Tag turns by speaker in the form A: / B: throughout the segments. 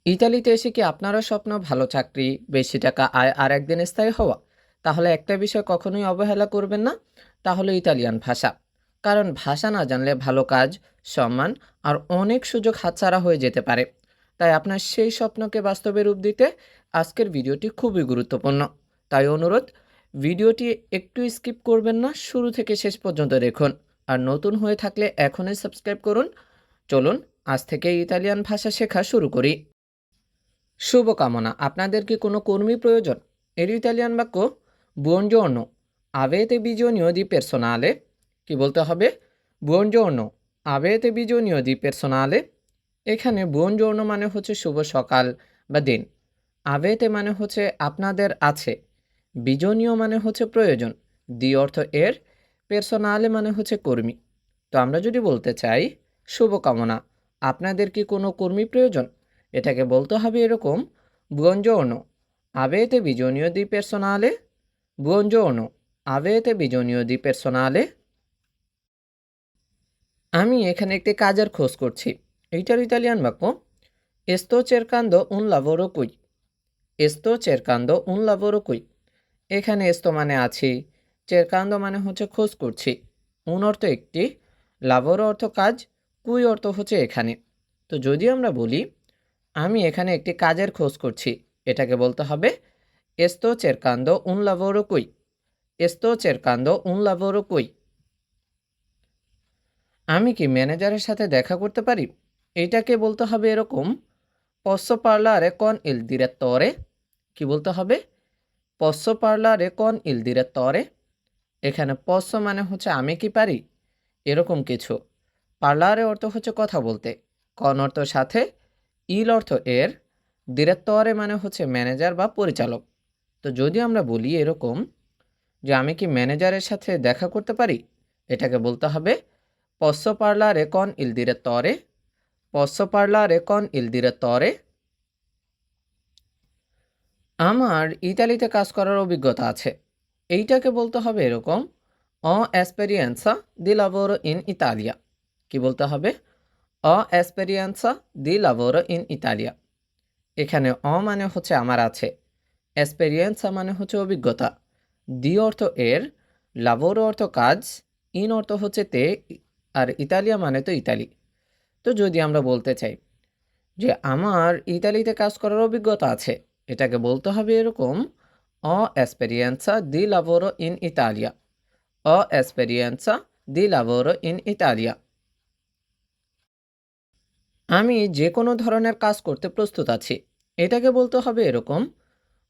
A: ইতালিতে এসে কি আপনারও স্বপ্ন ভালো চাকরি, বেশি টাকা আয় আর একদিন স্থায়ী হওয়া? তাহলে একটা বিষয় কখনোই অবহেলা করবেন না, তাহলে ইতালিয়ান ভাষা। কারণ ভাষা না জানলে ভালো কাজ, সম্মান আর অনেক সুযোগ হাতছাড়া হয়ে যেতে পারে। তাই আপনার সেই স্বপ্নকে বাস্তবে রূপ দিতে আজকের ভিডিওটি খুবই গুরুত্বপূর্ণ। তাই অনুরোধ, ভিডিওটি একটু স্কিপ করবেন না, শুরু থেকে শেষ পর্যন্ত দেখুন। আর নতুন হয়ে থাকলে এখনই সাবস্ক্রাইব করুন। চলুন আজ থেকে ইতালিয়ান ভাষা শেখা শুরু করি। শুভকামনা। আপনাদের কি কোনো কর্মী প্রয়োজন? এর ইতালিয়ান বাক্য বুongiorno, avete bisogno di personale? কি বলতে হবে? বুongiorno, avete bisogno di personale? এখানে বুongiorno মানে হচ্ছে শুভ সকাল বা দিন। আভেতে মানে হচ্ছে আপনাদের আছে। বিজনীয় মানে হচ্ছে প্রয়োজন। দি অর্থ এর। পের্সোনালে মানে হচ্ছে কর্মী। তো আমরা যদি বলতে চাই শুভকামনা, আপনাদের কি কোনো কর্মী প্রয়োজন? এটাকে বলতে হবে এরকম: buongiorno, avete bisogno di personale? buongiorno, avete bisogno di personale? আমি এখানে একটি কাজের খোঁজ করছি। এইটার ইতালিয়ান বাক্য sto cercando un lavoro qui. sto cercando un lavoro qui. এখানে sto মানে আছি, cercando মানে হচ্ছে খোঁজ করছি, un অর্থ একটি, lavoro অর্থ কাজ, qui অর্থ হচ্ছে এখানে। তো যদি আমরা বলি আমি এখানে একটি কাজের খোঁজ করছি, এটাকে বলতে হবে sto cercando un lavoro qui. sto cercando un lavoro qui. আমি কি ম্যানেজারের সাথে দেখা করতে পারি? এইটাকে বলতে হবে এরকম: posso parlare con il direttore? কি বলতে হবে? posso parlare con il direttore? এখানে posso মানে হচ্ছে আমি কি পারি, এরকম কিছু। parlare অর্থ হচ্ছে কথা বলতে, con অর্থ সাথে, il অর্থ এর, direttore মানে হচ্ছে ম্যানেজার বা পরিচালক। তো যদি আমরা বলি এরকম যে আমি কি ম্যানেজারের সাথে দেখা করতে পারি, এটাকে বলতে হবে posso parlare con il direttore? posso parlare con il direttore? আমার ইতালিতে কাজ করার অভিজ্ঞতা আছে, এইটাকে বলতে হবে এরকম: ho esperienza di lavoro in Italia। কি বলতে হবে? ho esperienza di lavoro in Italia। এখানে মানে হচ্ছে আমার আছে, এক্সপেরিয়েন্সা মানে হচ্ছে অভিজ্ঞতা, দি অর্থ এর, লাভোরো অর্থ কাজ, ইন অর্থ হচ্ছে তে, আর ইতালিয়া মানে তো ইতালি। তো যদি আমরা বলতে চাই যে আমার ইতালিতে কাজ করার অভিজ্ঞতা আছে, এটাকে বলতে হবে এরকম: ho esperienza di lavoro in Italia। ho esperienza di lavoro in Italia। আমি যে কোনো ধরনের কাজ করতে প্রস্তুত আছি, এটাকে বলতে হবে এরকম: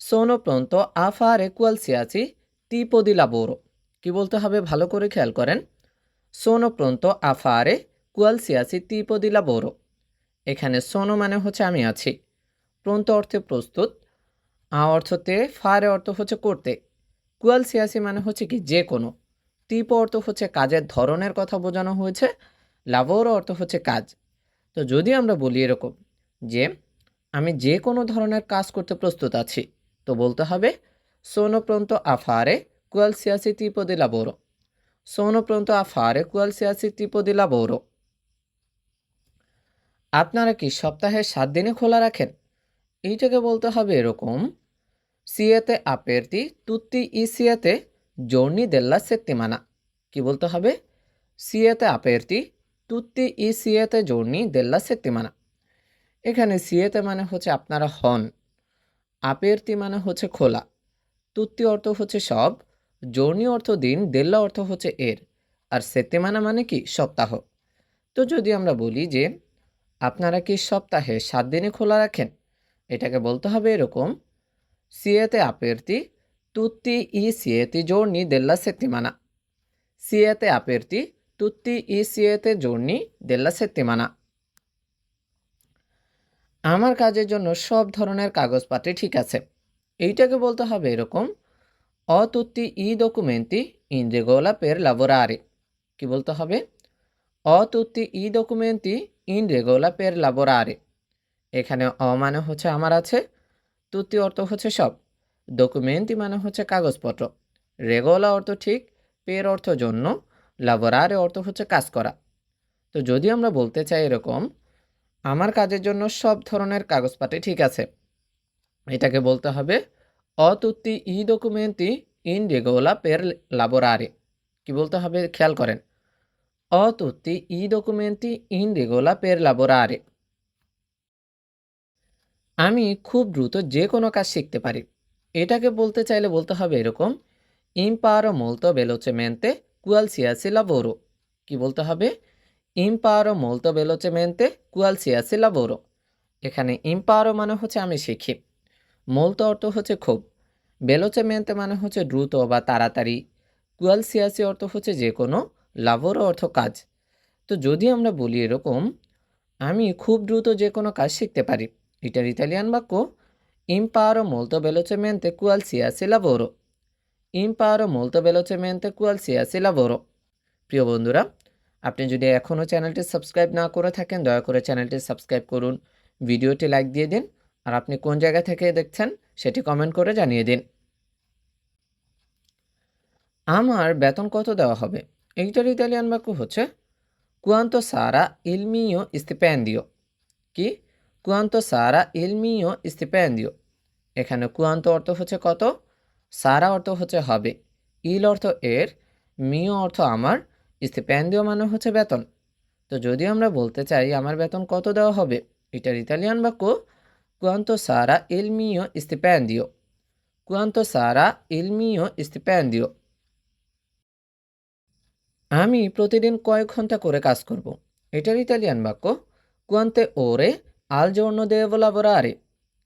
A: sono pronto a fare qualsiasi tipo di lavoro। কি বলতে হবে ভালো করে খেয়াল করেন: sono pronto a fare qualsiasi tipo di lavoro। এখানে sono মানে হচ্ছে আমি আছি, pronto অর্থে প্রস্তুত, অর্থতে, ফারে অর্থ হচ্ছে করতে, qualsiasi মানে হচ্ছে কি যে কোনো, tipo অর্থ হচ্ছে কাজের ধরনের কথা বোঝানো হয়েছে, lavoro অর্থ হচ্ছে কাজ। তো যদি আমরা বলি এরকম যে আমি যে কোনো ধরনের কাজ করতে প্রস্তুত আছি, তো বলতে হবে sono pronto a fare qualsiasi tipo di lavoro। sono pronto a fare qualsiasi tipo di lavoro। আপনারা কি সপ্তাহে 7 দিনে খোলা রাখেন? এইটাকে বলতে হবে এরকম: siete aperti tutti i 7 giorni della settimana। কি বলতে হবে? siete aperti tutti i 7 giorni della settimana। এখানে সিয়েতে মানে হচ্ছে আপনারা হন, আपेर्ति মানে হচ্ছে খোলা, তুত্তি অর্থ হচ্ছে সব, জর্নি অর্থ দিন, দেল্লা অর্থ হচ্ছে এর, আর সেত্তেমানা মানে কি সপ্তাহ। তো যদি আমরা বলি যে আপনারা কি সপ্তাহে 7 দিনে খোলা রাখেন, এটাকে বলতে হবে এরকম: siete aperti tutti i 7 giorni della settimana। siete aperti tutti i 7 giorni della settimana। আমার কাজের জন্য সব ধরনের কাগজপত্র ঠিক আছে, এইটাকে বলতে হবে এরকম: ho tutti i documenti in regola per lavorare। কি বলতে হবে? ho tutti i documenti in regola per lavorare। এখানে মানে হচ্ছে আমার আছে, তুতি অর্থ হচ্ছে সব, ডকুমেন্টি মানে হচ্ছে কাগজপত্র, রেগোলা অর্থ ঠিক, পের অর্থ জন্য, লাবোরারে অর্থ হচ্ছে কাজ করা। তো যদি আমরা বলতে চাই এরকম আমার কাজের জন্য সব ধরনের কাগজপাতি ঠিক আছে। এটাকে বলতে হবে ho tutti i documenti in regola per lavorare। কি বলতে হবে খেয়াল করেন, ho tutti i documenti in regola per lavorare। আমি খুব দ্রুত যে কোনো কাজ শিখতে পারি। এটাকে বলতে চাইলে বলতে হবে এরকম, imparo molto velocemente qualsiasi lavoro। কি বলতে হবে, imparo molto velocemente qualsiasi lavoro। এখানে imparo মানে হচ্ছে আমি শিখি, molto অর্থ হচ্ছে খুব, velocemente মানে হচ্ছে দ্রুত বা তাড়াতাড়ি, qualsiasi অর্থ হচ্ছে যে কোনো, lavoro অর্থ কাজ। তো যদি আমরা বলি এরকম, আমি খুব দ্রুত যে কোনো কাজ শিখতে পারি, এটার ইতালিয়ান বাক্য imparo molto velocemente qualsiasi lavoro। imparo molto velocemente qualsiasi lavoro। প্রিয় বন্ধুরা, আপনি যদি এখনও চ্যানেলটি সাবস্ক্রাইব না করে থাকেন, দয়া করে চ্যানেলটি সাবস্ক্রাইব করুন, ভিডিওটি লাইক দিয়ে দিন, আর আপনি কোন জায়গা থেকে দেখছেন সেটি কমেন্ট করে জানিয়ে দিন। আমার বেতন কত দেওয়া হবে, এইটার ইতালিয়ান বাক্য হচ্ছে quanto sarà il mio stipendio। কি, quanto sarà il mio stipendio। এখানে quanto অর্থ হচ্ছে কত, সারা অর্থ হচ্ছে হবে, ইল অর্থ এর, মিও অর্থ আমার, stipendio মানে হচ্ছে বেতন। তো যদি আমরা বলতে চাই আমার বেতন কত দেওয়া হবে, এটার ইতালিয়ান বাক্য quanto sarà il mio stipendio। quanto sarà il mio stipendio। আমি প্রতিদিন কয়েক ঘন্টা করে কাজ করব, এটার ইতালিয়ান বাক্য quante ore al giorno devo lavorare।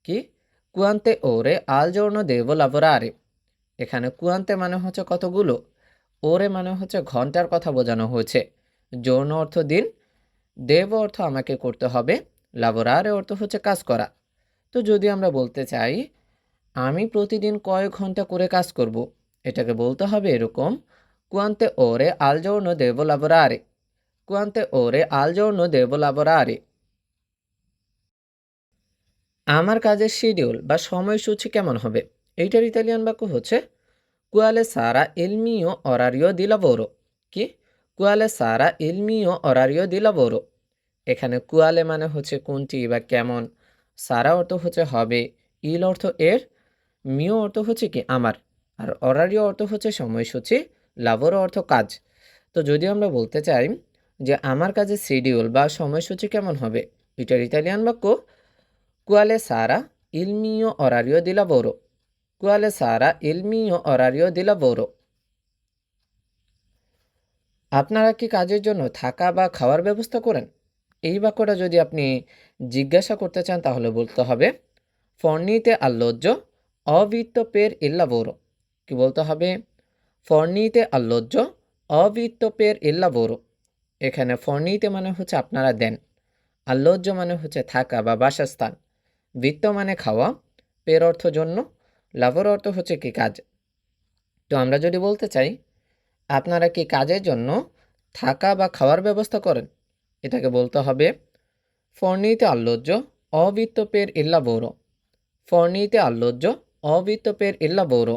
A: কি, quante ore al giorno devo lavorare। এখানে quante মানে হচ্ছে কতগুলো, ওরে মানে হচ্ছে ঘন্টার কথা বোঝানো হয়েছে, যৌন অর্থ দিন, দেব অর্থ আমাকে করতে হবে, লাবোরারে অর্থ হচ্ছে কাজ করা। তো যদি আমরা বলতে চাই আমি প্রতিদিন কয়েক ঘন্টা করে কাজ করব, এটাকে বলতে হবে এরকম quante ore al giorno devo lavorare। quante ore al giorno devo lavorare। আমার কাজের শিডিউল বা সময়সূচি কেমন হবে, এইটার ইতালিয়ান বাক্য হচ্ছে quale sarà il mio orario di lavoro। কি, quale sarà il mio orario di lavoro। এখানে quale মানে হচ্ছে কোনটি বা কেমন, সারা অর্থ হচ্ছে হবে, ইল অর্থ এর, মিও অর্থ হচ্ছে কি আমার, আর অরারিও অর্থ হচ্ছে সময়সূচি, লাভরও অর্থ কাজ। তো যদি আমরা বলতে চাই যে আমার কাজের শিডিউল বা সময়সূচি কেমন হবে, এটার ইতালিয়ান বাক্য quale sarà il mio orario di lavoro। quale sarà il mio orario di lavoro। আপনারা কি কাজের জন্য থাকা বা খাওয়ার ব্যবস্থা করেন, এই বাক্যটা যদি আপনি জিজ্ঞাসা করতে চান তাহলে বলতে হবে fornite alloggio o vitto per il lavoro। কি বলতে হবে, fornite alloggio o vitto per il lavoro। এখানে fornite মানে হচ্ছে আপনারা দেন, alloggio মানে হচ্ছে থাকা বা বাসস্থান, vitto মানে খাওয়া, per অর্থ জন্য, lavoro অর্থ হচ্ছে কি কাজ। তো আমরা যদি বলতে চাই আপনারা কি কাজের জন্য থাকা বা খাওয়ার ব্যবস্থা করেন, এটাকে বলতে হবে fornite alloggio o vitto per il lavoro। fornite alloggio o vitto per il lavoro।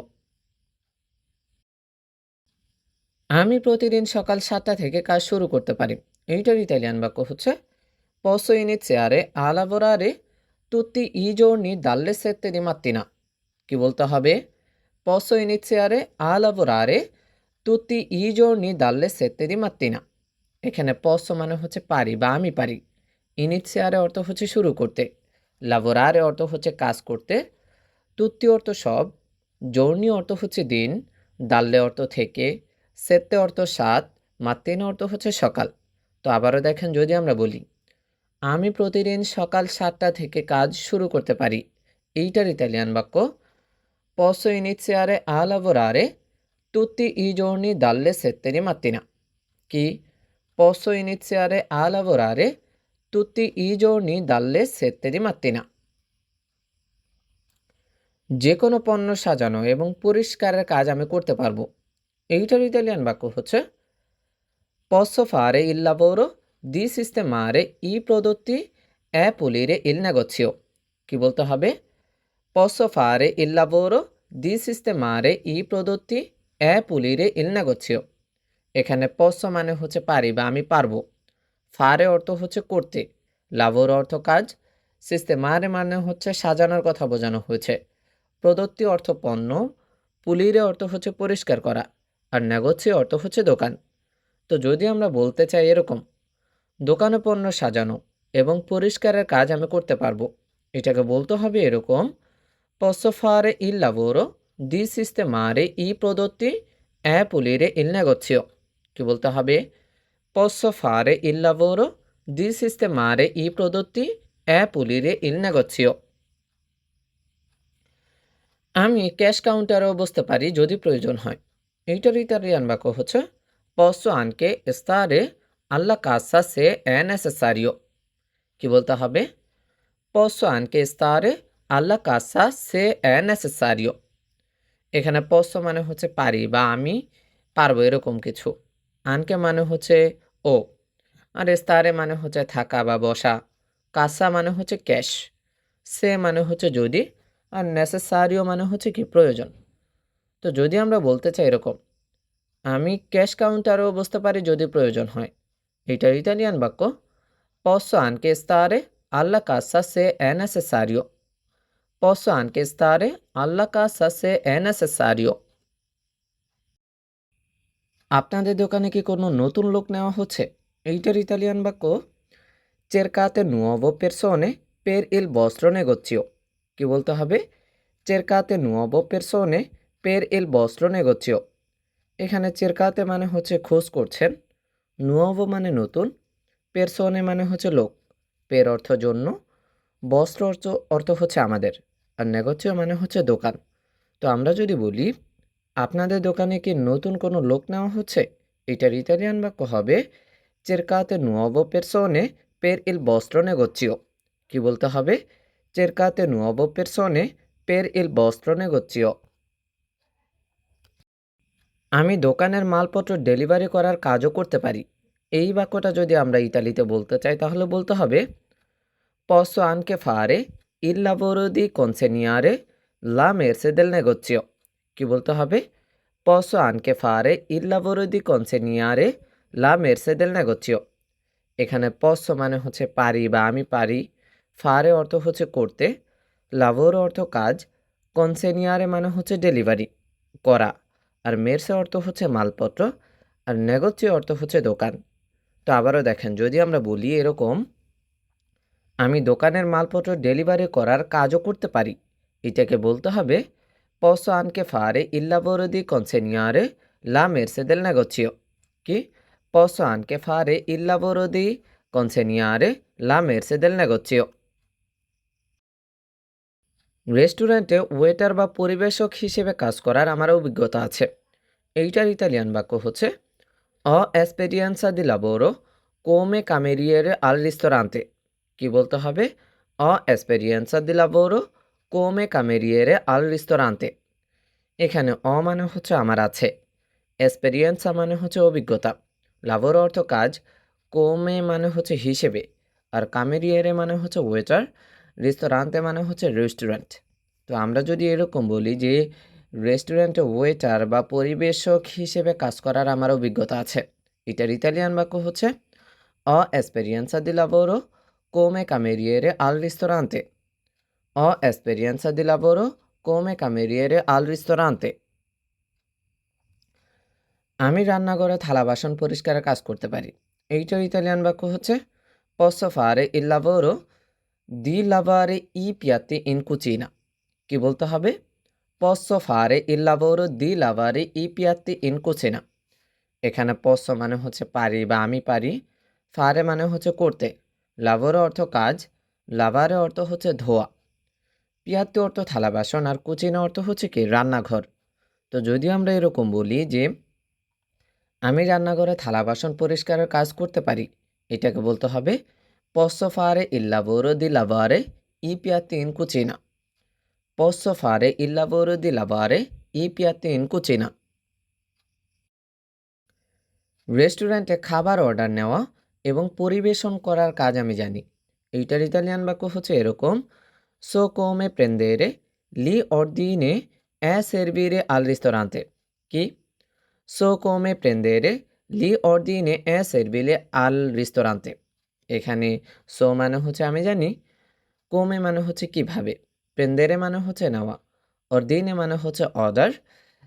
A: আমি প্রতিদিন সকাল 7টা থেকে কাজ শুরু করতে পারি, এইটার ইতালিয়ান বাক্য হচ্ছে posso iniziare a lavorare tutti i giorni dalle 7 di mattina। কি বলতে হবে, posso iniziare a lavorare tutti i giorni dalle 7 di mattina। এখানে posso মানে হচ্ছে পারি বা আমি পারি, iniziare অর্থ হচ্ছে শুরু করতে, lavorare অর্থ হচ্ছে কাজ করতে, tutti অর্থ সব, giorni অর্থ হচ্ছে দিন, dalle অর্থ থেকে, sette অর্থ 7, mattina অর্থ হচ্ছে সকাল। তো আবারও দেখেন, যদি আমরা বলি আমি প্রতিদিন সকাল 7টা থেকে কাজ শুরু করতে পারি, এইটার ইতালিয়ান বাক্য posso iniziare a lavorare tutti i giorni dalle 7 di mattina। কি, posso iniziare a lavorare tutti i giorni dalle 7 di mattina। যে কোনো পণ্য সাজানো এবং পরিষ্কারের কাজ আমি করতে পারবো, এইটার ইতালিয়ান বাক্য হচ্ছে posso fare il lavoro di sistemare i prodotti e pulire il negozio। কি বলতে হবে, posso fare il lavoro di sistemare i prodotti e pulire il negozio। এখানে posso মানে হচ্ছে পারি বা আমি পারবো, ফারে অর্থ হচ্ছে করতে, lavoro অর্থ কাজ, sistemare মানে হচ্ছে সাজানোর কথা বোঝানো হয়েছে, প্রদত্তি অর্থ পণ্য, pulire অর্থ হচ্ছে পরিষ্কার করা, আর negozio অর্থ হচ্ছে দোকান। তো যদি আমরা বলতে চাই এরকম, দোকানে পণ্য সাজানো এবং পরিষ্কারের কাজ আমি করতে পারবো, এটাকে বলতে হবে এরকম: posso fare il lavoro di sistemare i prodotti e pulire il negozio। কি বলতে হবে? posso fare il lavoro di sistemare i prodotti e pulire il negozio। আমি ক্যাশ কাউন্টারেও বসতে পারি যদি প্রয়োজন হয়। এইটার ইতালিয়ান বাক্য হচ্ছে posso anche stare alla cassa se è necessario। কি বলতে হবে? posso anche stare alla cassa se è necessario। এখানে posso মানে হচ্ছে পারি বা আমি পারবো এরকম কিছু, আনকে মানে হচ্ছে ও, আর স্তারে মানে হচ্ছে থাকা বা বসা, কাসা মানে হচ্ছে ক্যাশ, সে মানে হচ্ছে যদি, আর নেসেসারিও মানে হচ্ছে কি প্রয়োজন। তো যদি আমরা বলতে চাই এরকম, আমি ক্যাশ কাউন্টারেও বসতে পারি যদি প্রয়োজন হয়, এটার ইতালিয়ান বাক্য posso anche stare alla cassa se è necessario। posso anche stare alla cassa se è necessario। আপনাদের দোকানে কি কোনো নতুন লোক নেওয়া হচ্ছে? এইটার ইতালিয়ান বাক্য cercate nuovo persone per il vostro negozio। কি বলতে হবে? cercate nuovo persone per il vostro negozio। এখানে cercate মানে হচ্ছে খোঁজ করছেন, nuovo মানে নতুন, persone মানে হচ্ছে লোক, per অর্থ জন্য, বস্ত্র অর্থ অর্থ হচ্ছে আমাদের, আর negozio মানে হচ্ছে দোকান। তো আমরা যদি বলি আপনাদের দোকানে কি নতুন কোনো লোক নেওয়া হচ্ছে, এটার ইতালিয়ান বাক্য হবে cercate nuovo persone per il vostro negozio। কি বলতে হবে? cercate nuovo persone per il vostro negozio। আমি দোকানের মালপত্র ডেলিভারি করার কাজও করতে পারি। এই বাক্যটা যদি আমরা ইতালিতে বলতে চাই তাহলে বলতে হবে posso anche fare il lavoro di consegnare la merce del negozio। কি বলতে হবে? posso anche fare il lavoro di consegnare la merce del negozio। এখানে posso মানে হচ্ছে পারি বা আমি পারি, fare অর্থ হচ্ছে করতে, lavoro অর্থ কাজ, consegnare মানে হচ্ছে ডেলিভারি করা, আর merce অর্থ হচ্ছে মালপত্র, আর negozio অর্থ হচ্ছে দোকান। তো আবারও দেখেন, যদি আমরা বলি এরকম, আমি দোকানের মালপত্র ডেলিভারি করার কাজও করতে পারি, এটাকে বলতে হবে posso anche fare il lavoro di consegnare la merce del negozio। কি? posso anche fare il lavoro di consegnare la merce del negozio। রেস্টুরেন্টে ওয়েটার বা পরিবেশক হিসেবে কাজ করার আমার অভিজ্ঞতা আছে। এইটার ইতালিয়ান বাক্য হচ্ছে ho esperienza di lavoro come cameriere al ristorante। কি বলতে হবে? ho esperienza di lavoro come cameriere al ristorante। এখানে মানে হচ্ছে আমার আছে, এক্সপেরিয়েন্সা মানে হচ্ছে অভিজ্ঞতা, লাভোর অর্থ কাজ, কোমে মানে হচ্ছে হিসেবে, আর কামেরিয়েরে মানে হচ্ছে ওয়েটার, রেস্তোরাঁতে মানে হচ্ছে রেস্টুরেন্ট। তো আমরা যদি এরকম বলি যে রেস্টুরেন্টে ওয়েটার বা পরিবেশক হিসেবে কাজ করার আমার অভিজ্ঞতা আছে, এটার ইতালিয়ান বাক্য হচ্ছে ho esperienza di lavoro come cameriere al ristorante। ho esperienza di lavoro come cameriere al ristorante। আমি রান্নাঘরে থালা বাসন পরিষ্কারের কাজ করতে পারি, এইটার ইতালিয়ান বাক্য হচ্ছে posso fare il lavoro di lavare i piatti in cucina। কি বলতে হবে? posso fare il lavoro di lavare i piatti in cucina। এখানে posso মানে হচ্ছে পারি বা আমি পারি, fare মানে হচ্ছে করতে, lavoro অর্থ কাজ, lavare অর্থ হচ্ছে ধোয়া, piatti অর্থ থালা বাসন, আর কুচিনা অর্থ হচ্ছে কি রান্নাঘর। তো যদি আমরা এরকম বলি যে আমি রান্নাঘরে থালা বাসন পরিষ্কারের কাজ করতে পারি, এটাকে বলতে হবে posso fare il lavoro di lavare i piatti in cucina। posso fare il lavoro di lavare i piatti in cucina। রেস্টুরেন্টে খাবার অর্ডার নেওয়া এবং পরিবেশন করার কাজ আমি জানি, এইটার ইতালিয়ান বাক্য হচ্ছে এরকম so come prendere gli ordini e servire al ristorante। কি? so come prendere gli ordini e servire al ristorante। এখানে সো মানে হচ্ছে আমি জানি, কোমে মানে হচ্ছে কিভাবে, প্রেন্দেরে মানে হচ্ছে নেওয়া, অর্দিনে মানে হচ্ছে অর্ডার,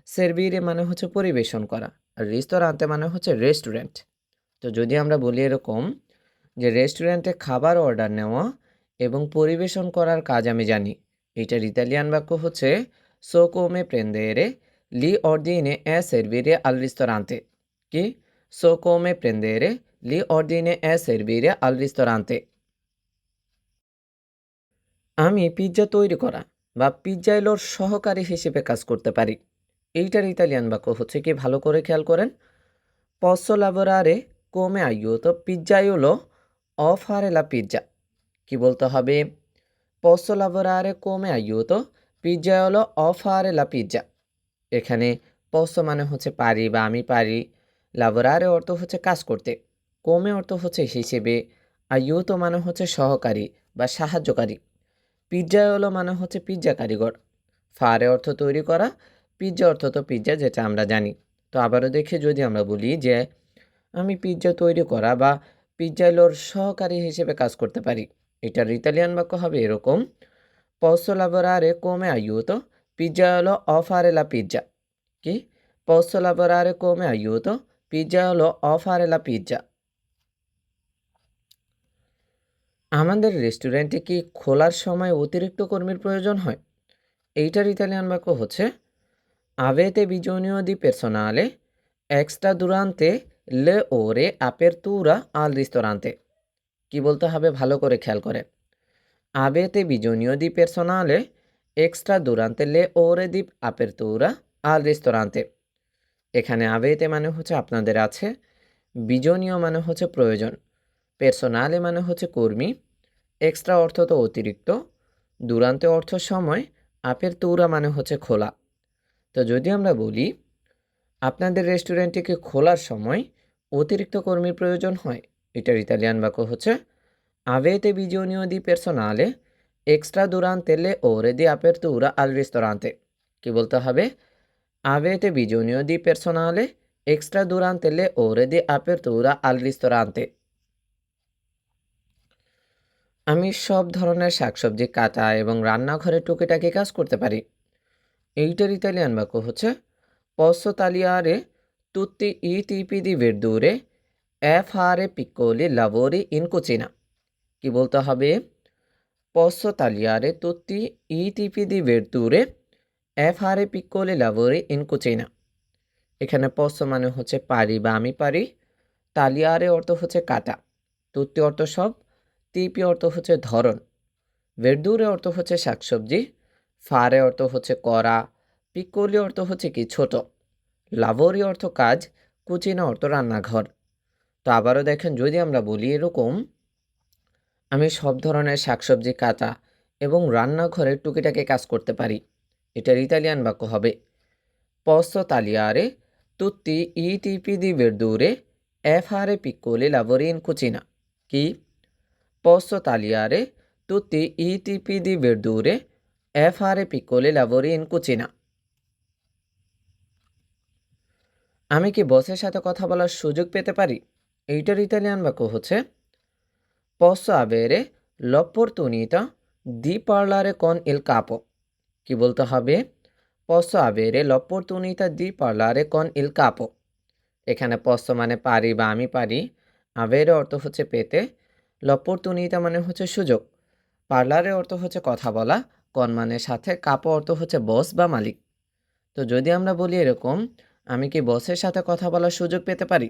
A: সেরভিরে মানে হচ্ছে পরিবেশন করা, আর রিস্তোরান্তে মানে হচ্ছে রেস্টুরেন্ট। তো যদি আমরা বলি এরকম যে রেস্টুরেন্টে খাবার অর্ডার নেওয়া এবং পরিবেশন করার কাজ আমি জানি, এটার ইতালিয়ান বাক্য হচ্ছে সো কোমে প্রেন্দেরে লি অর্দিনে এ সেরভিরে আল রিস্তোরান্তে। কি? সো কোমে প্রেন্দেরে লি অর্দিনে এ সেরভিরে আল রিস্তোরান্তে। আমি পিৎজা তৈরি করা বা পিৎজাইলোর সহকারী হিসেবে কাজ করতে পারি। এইটার ইতালিয়ান বাক্য হচ্ছে কি, ভালো করে খেয়াল করেন। পসো লাবোরারে কোমে আইউতো পিৎজাইলো অ ফারে লা পিৎজা। কি বলতে হবে? পসো লাবোরারে কোমে আইউতো পিৎজাইলো অ ফারে লা পিৎজা। এখানে পসো মানে হচ্ছে পারি বা আমি পারি, লাবোরারে অর্থ হচ্ছে কাজ করতে, কোমে অর্থ হচ্ছে হিসেবে, আইউতো মানে হচ্ছে সহকারী বা সাহায্যকারী, পিৎজাওয়ালা মানে হচ্ছে পিৎজা কারিগর, ফারে অর্থ তৈরি করা, পিৎজা অর্থ তো পিৎজা যেটা আমরা জানি। তো আবারও দেখে যদি আমরা বলি যে আমি পিৎজা তৈরি করা বা পিৎজাইলোর সহকারী হিসেবে কাজ করতে পারি, এটার ইতালিয়ান বাক্য হবে এরকম: পসো লাবোরারে কোমে আইউতো পিৎজাওয়ালো অ ফারে লা পিৎজা। কি? পসো লাবোরারে কোমে আইউতো পিৎজাওয়ালো অ ফারে লা পিৎজা। আমাদের রেস্টুরেন্টে কি খোলার সময় অতিরিক্ত কর্মীর প্রয়োজন হয়? এইটার ইতালিয়ান বাক্য হচ্ছে avete bisogno di personale extra durante le ore apertura al ristorante। কি বলতে হবে ভালো করে খেয়াল করে। avete bisogno di personale extra durante le ore di apertura al ristorante। এখানে avete মানে হচ্ছে আপনাদের আছে, বিজনীয় মানে হচ্ছে প্রয়োজন, পের্সোনালে মানে হচ্ছে কর্মী, এক্সট্রা অর্থ তো অতিরিক্ত, দুরান্তে অর্থ সময়, আপারতুরা মানে হচ্ছে খোলা। তো যদি আমরা বলি আপনাদের রেস্টুরেন্টটিকে খোলার সময় অতিরিক্ত কর্মীর প্রয়োজন হয়, এটার ইতালিয়ান বাক্য হচ্ছে avete bisogno di personale extra durante le ore di apertura al ristorante। কি বলতে হবে? avete bisogno di personale extra durante le ore di apertura al ristorante। আমি সব ধরনের শাকসবজি কাটা এবং রান্নাঘরে টুকিটাকি কাজ করতে পারি। এইটার ইতালিয়ান বাক্য হচ্ছে posso tagliare tutti i tipi di verdure e fare piccoli lavori in cucina। কি বলতে হবে? posso tagliare tutti i tipi di verdure e fare piccoli lavori in cucina। এখানে posso মানে হচ্ছে পারি বা আমি পারি, তালিয়ারে অর্থ হচ্ছে কাটা, তুত্তি অর্থ সব, তিপি অর্থ হচ্ছে ধরন, ভেরদুরে অর্থ হচ্ছে শাকসবজি, ফারে অর্থ হচ্ছে করা, পিকোলি অর্থ হচ্ছে কি ছোট, লাভরি অর্থ কাজ, কুচিনা অর্থ রান্নাঘর। তো আবারও দেখেন যদি আমরা বলি এরকম আমি সব ধরনের শাকসবজি কাটা এবং রান্নাঘরের টুকিটাকি কাজ করতে পারি, এটার ইতালিয়ান বাক্য হবে posso tagliare tutti i tipi di verdure e fare piccoli lavori in cucina। কি? posso tagliare tutti i tipi di verdure e fare piccoli lavori in cucina। আমি কি বসের সাথে কথা বলার সুযোগ পেতে পারি? এইটার ইতালিয়ান বাক্য হচ্ছে posso avere l'opportunità di parlare con il capo। কি বলতে হবে? posso avere l'opportunità di parlare con il capo। এখানে posso মানে পারি বা আমি পারি, avere অর্থ হচ্ছে পেতে, l'opportunità মানে হচ্ছে সুযোগ, parlare অর্থ হচ্ছে কথা বলা, con মানে সাথে, capo অর্থ হচ্ছে বস বা মালিক। তো যদি আমরা বলি এরকম আমি কি বসের সাথে কথা বলার সুযোগ পেতে পারি,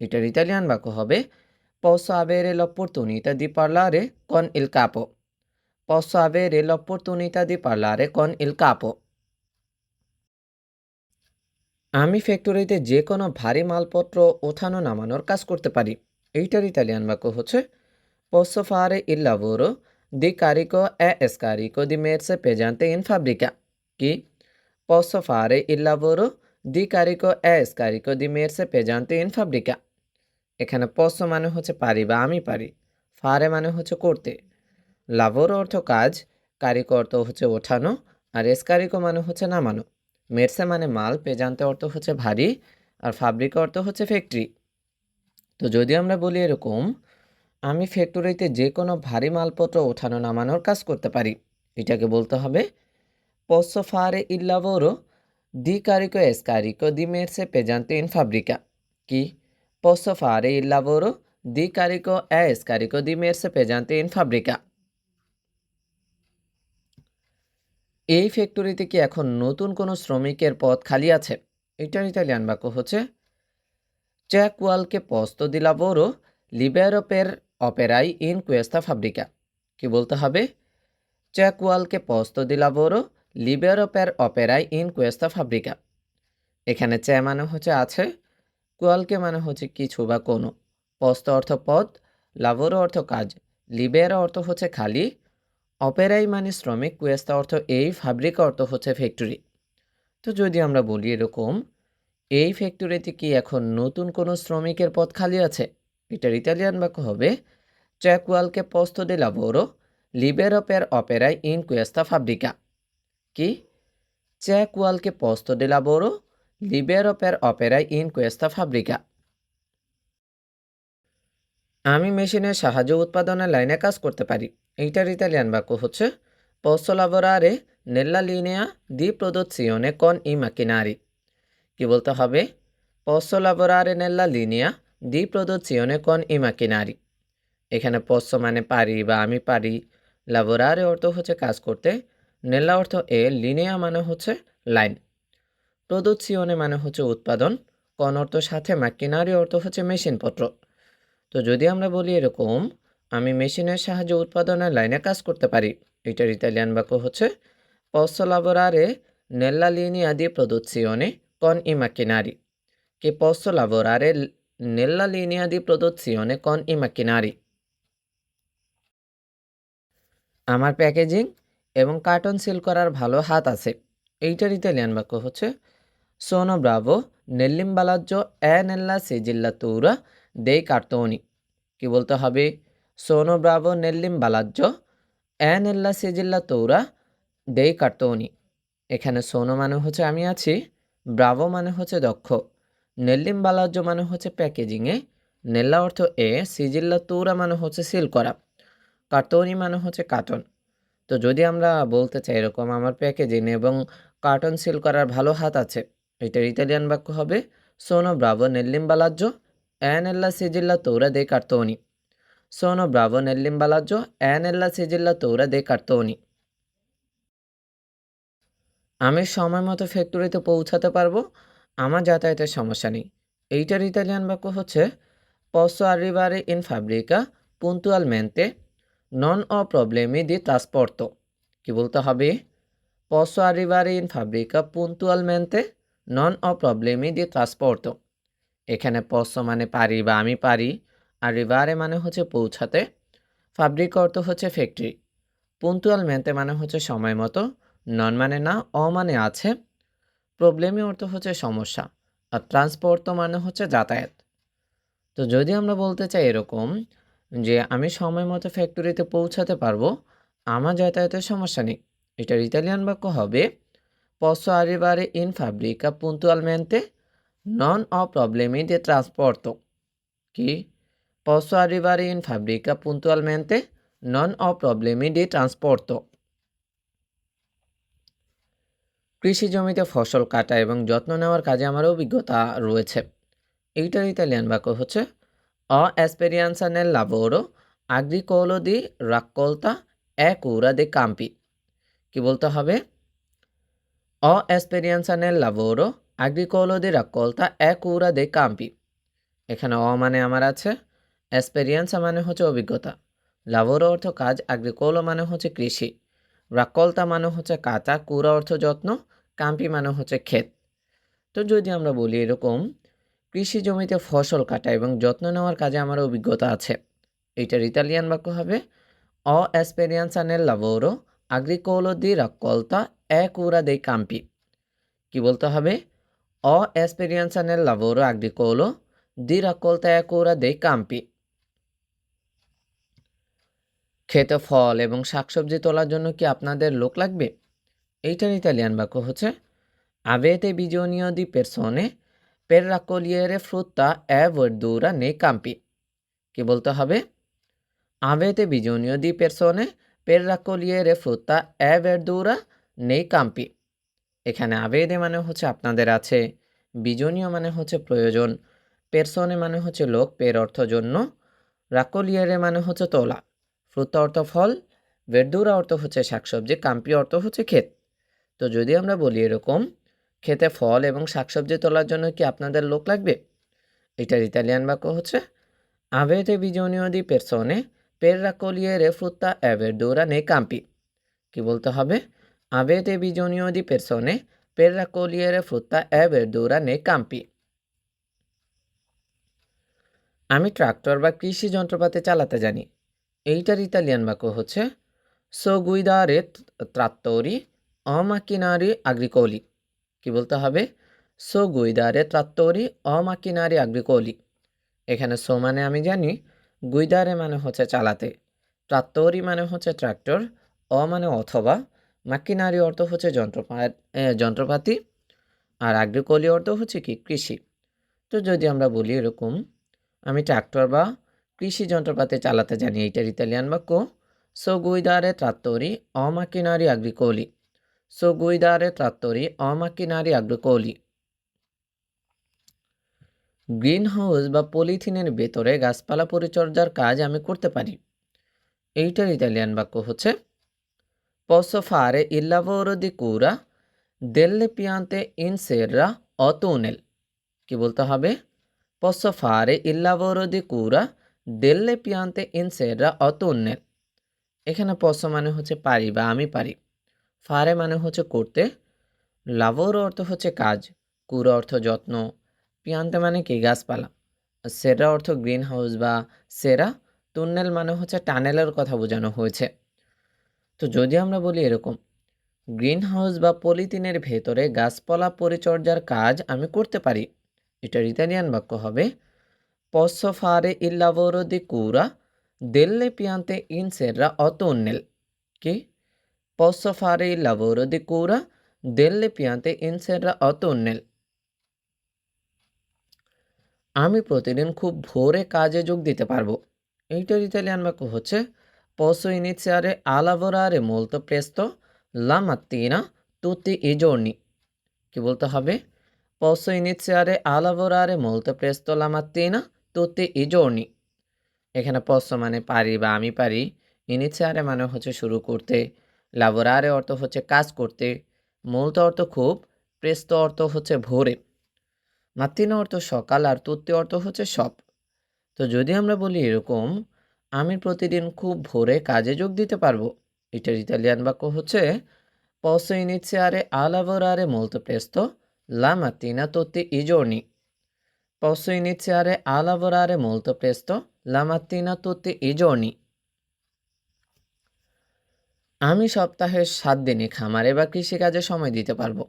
A: এটার ইতালিয়ান বাক্য হবে posso avere l'opportunità di parlare con il capo। posso avere l'opportunità di parlare con il capo। আমি ফ্যাক্টরিতে যে কোনো ভারী মালপত্র ওঠানো নামানোর কাজ করতে পারি, এইটার ইতালিয়ান বাক্য হচ্ছে posso fare il lavoro di carico e scarico di merce pesante in fabbrica। কি? posso fare il lavoro di carico e scarico di merce pesante in fabbrica। এখানে posso মানে হচ্ছে পারি বা আমি পারি, ফারে মানে হচ্ছে করতে, লাভোর অর্থ কাজ, কারিকো অর্থ হচ্ছে ওঠানো, আর এসকারিকো মানে হচ্ছে নামানো, মেরসে মানে মাল, পেজান্তে অর্থ হচ্ছে ভারী, আর ফাব্রিকা অর্থ হচ্ছে ফ্যাক্টরি। তো যদি আমরা বলি এরকম আমি ফ্যাক্টরিতে যে কোনো ভারী মালপত্র ওঠানো নামানোর কাজ করতে পারি। এটাকে বলতে হবে posso fare il lavoro di carico e scarico di merce pesante in fabbrica। কি? posso fare il lavoro di carico e scarico di merce pesante in fabbrica। এই ফ্যাক্টরিতে কি এখন নতুন কোনো শ্রমিকের পদ খালি আছে? এটার ইতালিয়ান বাক্য হচ্ছে c'è qualche posto di lavoro libero per operai in questa fabbrica। কি বলতে হবে? c'è qualche posto di lavoro libero per operai in questa fabbrica। এখানে c'è মানে হচ্ছে আছে, qualche মানে হচ্ছে কিছু বা কোনো, posto অর্থ পদ, lavoro অর্থ কাজ, libero অর্থ হচ্ছে খালি, operai মানে শ্রমিক, questa অর্থ এই, fabrica অর্থ হচ্ছে ফ্যাক্টরি। তো যদি আমরা বলি এরকম, এই ফ্যাক্টরিতে কি এখন নতুন কোনো শ্রমিকের পদ খালি আছে? এটার ইতালিয়ান বাক্য হবে c'è qualche posto di lavoro libero per operai in questa fabbrica। কি? c'è qualche posto di lavoro libero per operai in questa fabbrica। আমি মেশিনের সাহায্যে উৎপাদনের লাইনে কাজ করতে পারি। এইটার ইতালিয়ান বাক্য হচ্ছে posso lavorare nella linea di produzione con i macchinari। কি বলতে হবে? posso lavorare nella linea di produzione con i macchinari। এখানে posso মানে পারি বা আমি পারি, lavorare অর্থ হচ্ছে কাজ করতে, nella অর্থ linea মানে হচ্ছে লাইন, produzione মানে হচ্ছে উৎপাদন, con অর্থ সাথে, macchinari অর্থ হচ্ছে মেশিনপত্র। তো যদি আমরা বলি এরকম, আমি মেশিনের সাহায্যে উৎপাদনের লাইনে কাজ করতে পারি, এটার ইতালিয়ান বাক্য হচ্ছে posso lavorare nella linea di produzione con i macchinari। che posso lavorare nella linea di produzione con i macchinari। আমার প্যাকেজিং এবং কার্টন সিল করার ভালো হাত আছে। এইটার ইতালিয়ান বাক্য হচ্ছে sono bravo nell'imballaggio e nella sigillatura dei cartoni। কি বলতে হবে? sono bravo nell'imballaggio e nella sigillatura dei cartoni। এখানে sono মানে হচ্ছে আমি আছি, ব্রাভো মানে হচ্ছে দক্ষ, nell'imballaggio মানে হচ্ছে প্যাকেজিংয়ে, নেল্লা অর্থ সিজিল্লাতুরা মানে হচ্ছে সিল করা, কার্টনি মানে হচ্ছে কার্টন। তো যদি আমরা বলতে চাই এরকম আমার প্যাকেজিং এবং কার্টন সিল করার ভালো হাত আছে, এটার ইতালিয়ান বাক্য হবে sono bravo nell'imballaggio e nella sigillatura dei cartoni। sono bravo nell'imballaggio e nella sigillatura dei cartoni। আমি সময় মতো ফ্যাক্টরিতে পৌঁছাতে পারবো, আমার যাতায়াতের সমস্যা নেই। এইটার ইতালিয়ান বাক্য হচ্ছে posso arrivare in fabbrica puntualmente non ho problemi di trasporto। কি বলতে হবে? posso arrivare in fabbrica puntualmente non ho problemi di trasporto। এখানে posso মানে পারি বা আমি পারি, arrivare মানে হচ্ছে পৌঁছাতে, ফাব্রিকা অর্থ হচ্ছে ফ্যাক্টরি, puntualmente মানে হচ্ছে সময় মতো, নন মানে না, অ মানে আছে, প্রবলেমই অর্থ হচ্ছে সমস্যা, আর ট্রান্সপোর্ট মানে হচ্ছে যাতায়াত। তো যদি আমরা বলতে চাই এরকম যে আমি সময় মতো ফ্যাক্টরিতে পৌঁছাতে পারবো, আমার যাতায়াতের সমস্যা নেই, এটার ইতালিয়ান বাক্য হবে posso arrivare in fabbrica puntualmente non ho problemi di trasporto। কি? posso arrivare in fabbrica puntualmente non ho problemi di trasporto। কৃষি জমিতে ফসল কাটা এবং যত্ন নেওয়ার কাজে আমার অভিজ্ঞতা রয়েছে। এইটার ইতালিয়ান বাক্য হচ্ছে ho esperienza nel lavoro agricolo di raccolta e cura dei campi। কি বলতে হবে? ho esperienza nel lavoro agricolo di raccolta e cura dei campi। এখানে মানে আমার আছে, এক্সপেরিয়েন্সা মানে হচ্ছে অভিজ্ঞতা, লাভোরো অর্থ কাজ, আগ্রিকোলো মানে হচ্ছে কৃষি, রাক্কলতা মানে হচ্ছে কাটা, কুরা অর্থ যত্ন, কাম্পি মানে হচ্ছে ক্ষেত। তো যদি আমরা বলি এরকম, কৃষি জমিতে ফসল কাটা এবং যত্ন নেওয়ার কাজে আমার অভিজ্ঞতা আছে, এইটার ইতালিয়ান বাক্য হবে ho esperienza nel lavoro agricolo di raccolta e cura dei campi। কি বলতে হবে? ho esperienza nel lavoro agricolo di raccolta e cura dei campi। ক্ষেতে ফল এবং শাকসবজি তোলার জন্য কি আপনাদের লোক লাগবে? এইটার ইতালিয়ান বাক্য হচ্ছে avete bisogno di persone per raccogliere frutta e verdura nei campi। কি বলতে হবে? Avete bisogno di persone per raccogliere frutta e verdura nei campi? এখানে আবেদে মানে হচ্ছে আপনাদের আছে, বিজনীয় মানে হচ্ছে প্রয়োজন, পেরসনে মানে হচ্ছে লোক, পের অর্থ জন্য, রাকলিয়ারে মানে হচ্ছে তোলা, ফ্রুতা অর্থ ফল, ভেরদুরা অর্থ হচ্ছে শাকসবজি, কাম্পি অর্থ হচ্ছে ক্ষেত। তো যদি আমরা বলি এরকম, খেতে ফল এবং শাকসবজি তোলার জন্য কি আপনাদের লোক লাগবে? এটার ইতালিয়ান বাক্য হচ্ছে avete bisogno di persone per raccogliere frutta e verdura nei campi। কি বলতে হবে? avete bisogno di persone per raccogliere frutta e verdura nei campi। আমি ট্রাক্টর বা কৃষি যন্ত্রপাতি চালাতে জানি। এইটার ইতালিয়ান বাক্য হচ্ছে so guidare trattori o macchinari agricoli। কি বলতে হবে? so guidare trattori o macchinari agricoli। এখানে সো মানে আমি জানি, গুইদারে মানে হচ্ছে চালাতে, ট্রাত্তরি মানে হচ্ছে ট্রাক্টর, অ মানে অথবা, মাকিনারি অর্থ হচ্ছে যন্ত্রপাতি, আর আগ্রিকলি অর্থ হচ্ছে কি কৃষি। তো যদি আমরা বলি এরকম, আমি ট্রাক্টর বা কৃষি যন্ত্রপাতি চালাতে জানি, এইটার ইতালিয়ান বাক্য সো গুইদারে ট্রাত্তরি অ মাকিনারি আগ্রিকলি। সো গুইদারে ট্রাত্তরি অ মাকিনারি আগ্রিকলি। গ্রিন হাউস বা পলিথিনের ভেতরে গাছপালা পরিচর্যার কাজ আমি করতে পারি। এইটার ইতালিয়ান বাক্য হচ্ছে posso fare il lavoro di cura delle piante in serra o tunnel। কি বলতে হবে? posso fare il lavoro di cura delle piante in serra o tunnel। এখানে posso মানে হচ্ছে পারি বা আমি পারি, ফারে মানে হচ্ছে করতে, লাভোর অর্থ হচ্ছে কাজ, কুরা অর্থ যত্ন, পিয়ান্তে মানে কি গাছপালা, সেরা অর্থ গ্রিন হাউস বা সেরা, তুন্নেল মানে হচ্ছে টানেলের কথা বোঝানো হয়েছে। তো যদি আমরা বলি এরকম, গ্রিন হাউস বা পলিথিনের ভেতরে গাছপালা পরিচর্যার কাজ আমি করতে পারি, এটার ইতালিয়ান বাক্য হবে posso fare il lavoro di cura delle piante in serra o tunnel। কি? posso fare il lavoro di cura delle piante in serra o tunnel। আমি প্রতিদিন খুব ভোরে কাজে যোগ দিতে পারবো। এইটার ইতালিয়ান বাক্য হচ্ছে posso iniziare a lavorare molto presto la mattina tutti i giorni। কি বলতে হবে? posso iniziare a lavorare molto presto la mattina tutti i giorni। এখানে posso মানে পারি বা আমি পারি, iniziare মানে হচ্ছে শুরু করতে, lavorare অর্থ হচ্ছে কাজ করতে, molto অর্থ খুব, presto অর্থ হচ্ছে ভোরে, mattina অর্থ সকাল, আর tutti অর্থ হচ্ছে সব। তো যদি আমরা বলি এরকম, আমি প্রতিদিন খুব ভোরে কাজে যোগ দিতে পারবো, এটার ইতালিয়ান বাক্য হচ্ছে posso iniziare a lavorare molto presto la mattina tutti i giorni। posso iniziare a lavorare molto presto la mattina tutti i giorni। আমি সপ্তাহের 7 দিনই খামারে বা কৃষিকাজে সময় দিতে পারবো।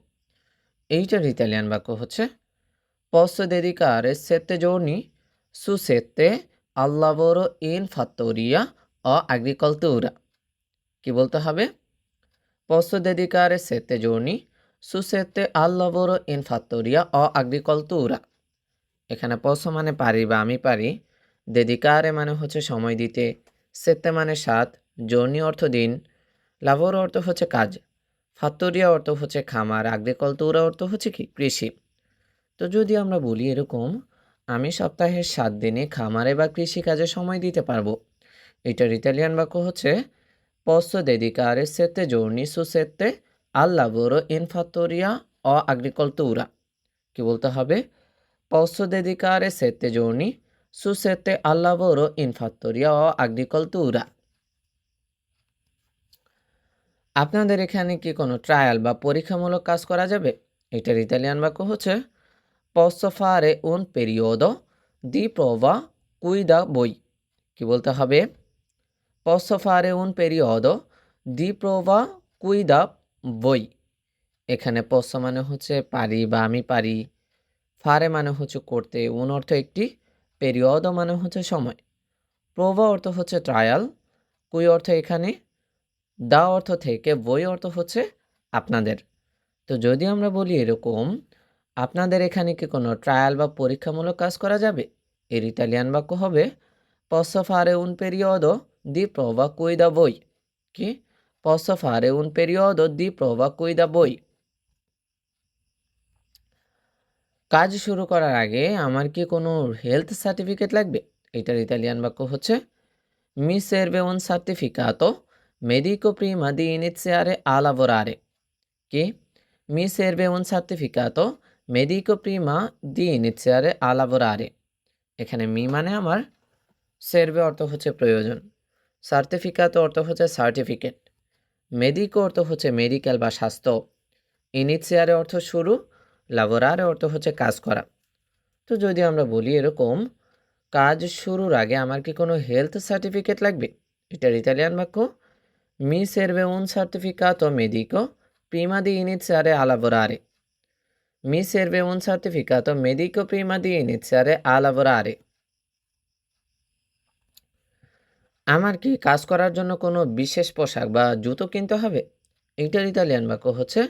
A: এইটার ইতালিয়ান বাক্য হচ্ছে posso dedicare 7 giorni su 7 al lavoro in fattoria o agricoltura। কি বলতে হবে? posso dedicare 7 giorni su 7 al lavoro in fattoria o agricoltura। এখানে posso মানে পারি বা আমি পারি, dedicare মানে হচ্ছে সময় দিতে, sette মানে 7, giorni অর্থ দিন, lavoro অর্থ হচ্ছে কাজ, fattoria অর্থ হচ্ছে খামার, agricoltura অর্থ হচ্ছে কি কৃষি। তো যদি আমরা বলি এরকম, আমি সপ্তাহের 7 দিনে খামারে বা কৃষিকাজে সময় দিতে পারবো, এটার ইতালিয়ান বাক্য হচ্ছে posso dedicare 7 giorni su 7 al lavoro in fattoria o agricoltura। কি বলতে হবে? posso dedicare 7 giorni su 7 al lavoro in fattoria o agricoltura। আপনাদের এখানে কি কোনো ট্রায়াল বা পরীক্ষামূলক কাজ করা যাবে? এটার ইতালিয়ান বাক্য হচ্ছে posso fare un periodo di prova qui da voi। কি বলতে হবে? posso fare un periodo di prova qui da voi। এখানে posso মানে হচ্ছে পারি বা আমি পারি, ফারে মানে হচ্ছে করতে, উন অর্থ একটি, পেরিয়ড মানে হচ্ছে সময়, প্রোভা অর্থ হচ্ছে ট্রায়াল, কুই অর্থ এখানে, দা অর্থ থেকে, বই অর্থ হচ্ছে আপনাদের। তো যদি আমরা বলি এরকম, আপনাদের এখানে কি কোনো ট্রায়াল বা পরীক্ষামূলক কাজ করা যাবে, এর ইতালিয়ান বাক্য হবে posso fare un periodo di prova cuida voi কি posso fare un periodo di prova cuida voi কাজ শুরু করার আগে আমার কি কোনো হেলথ সার্টিফিকেট লাগবে? এটার ইতালিয়ান বাক্য হচ্ছে me serve un certificato medico prima di iniziare a lavorare কি me serve un certificato medico prima di iniziare a lavorare এখানে মি মানে আমার, সেরভে অর্থ হচ্ছে প্রয়োজন, সার্টিফিকাত অর্থ হচ্ছে সার্টিফিকেট, মেডিকো অর্থ হচ্ছে মেডিকেল বা স্বাস্থ্য, ইনিশিয়ারে অর্থ শুরু, লাবোরারে অর্থ হচ্ছে কাজ করা। তো যদি আমরা বলি এরকম কাজ শুরুর আগে আমার কি কোনো হেলথ সার্টিফিকেট লাগবে? এটার ইতালিয়ান বাক্য me serve un certificato medico prima di iniziare a lavorare me serve un certificato medico prima di iniziare a lavorare আমার কি কাজ করার জন্য কোনো বিশেষ পোশাক বা জুতো কিনতে হবে? এইটার ইতালিয়ান বাক্য হচ্ছে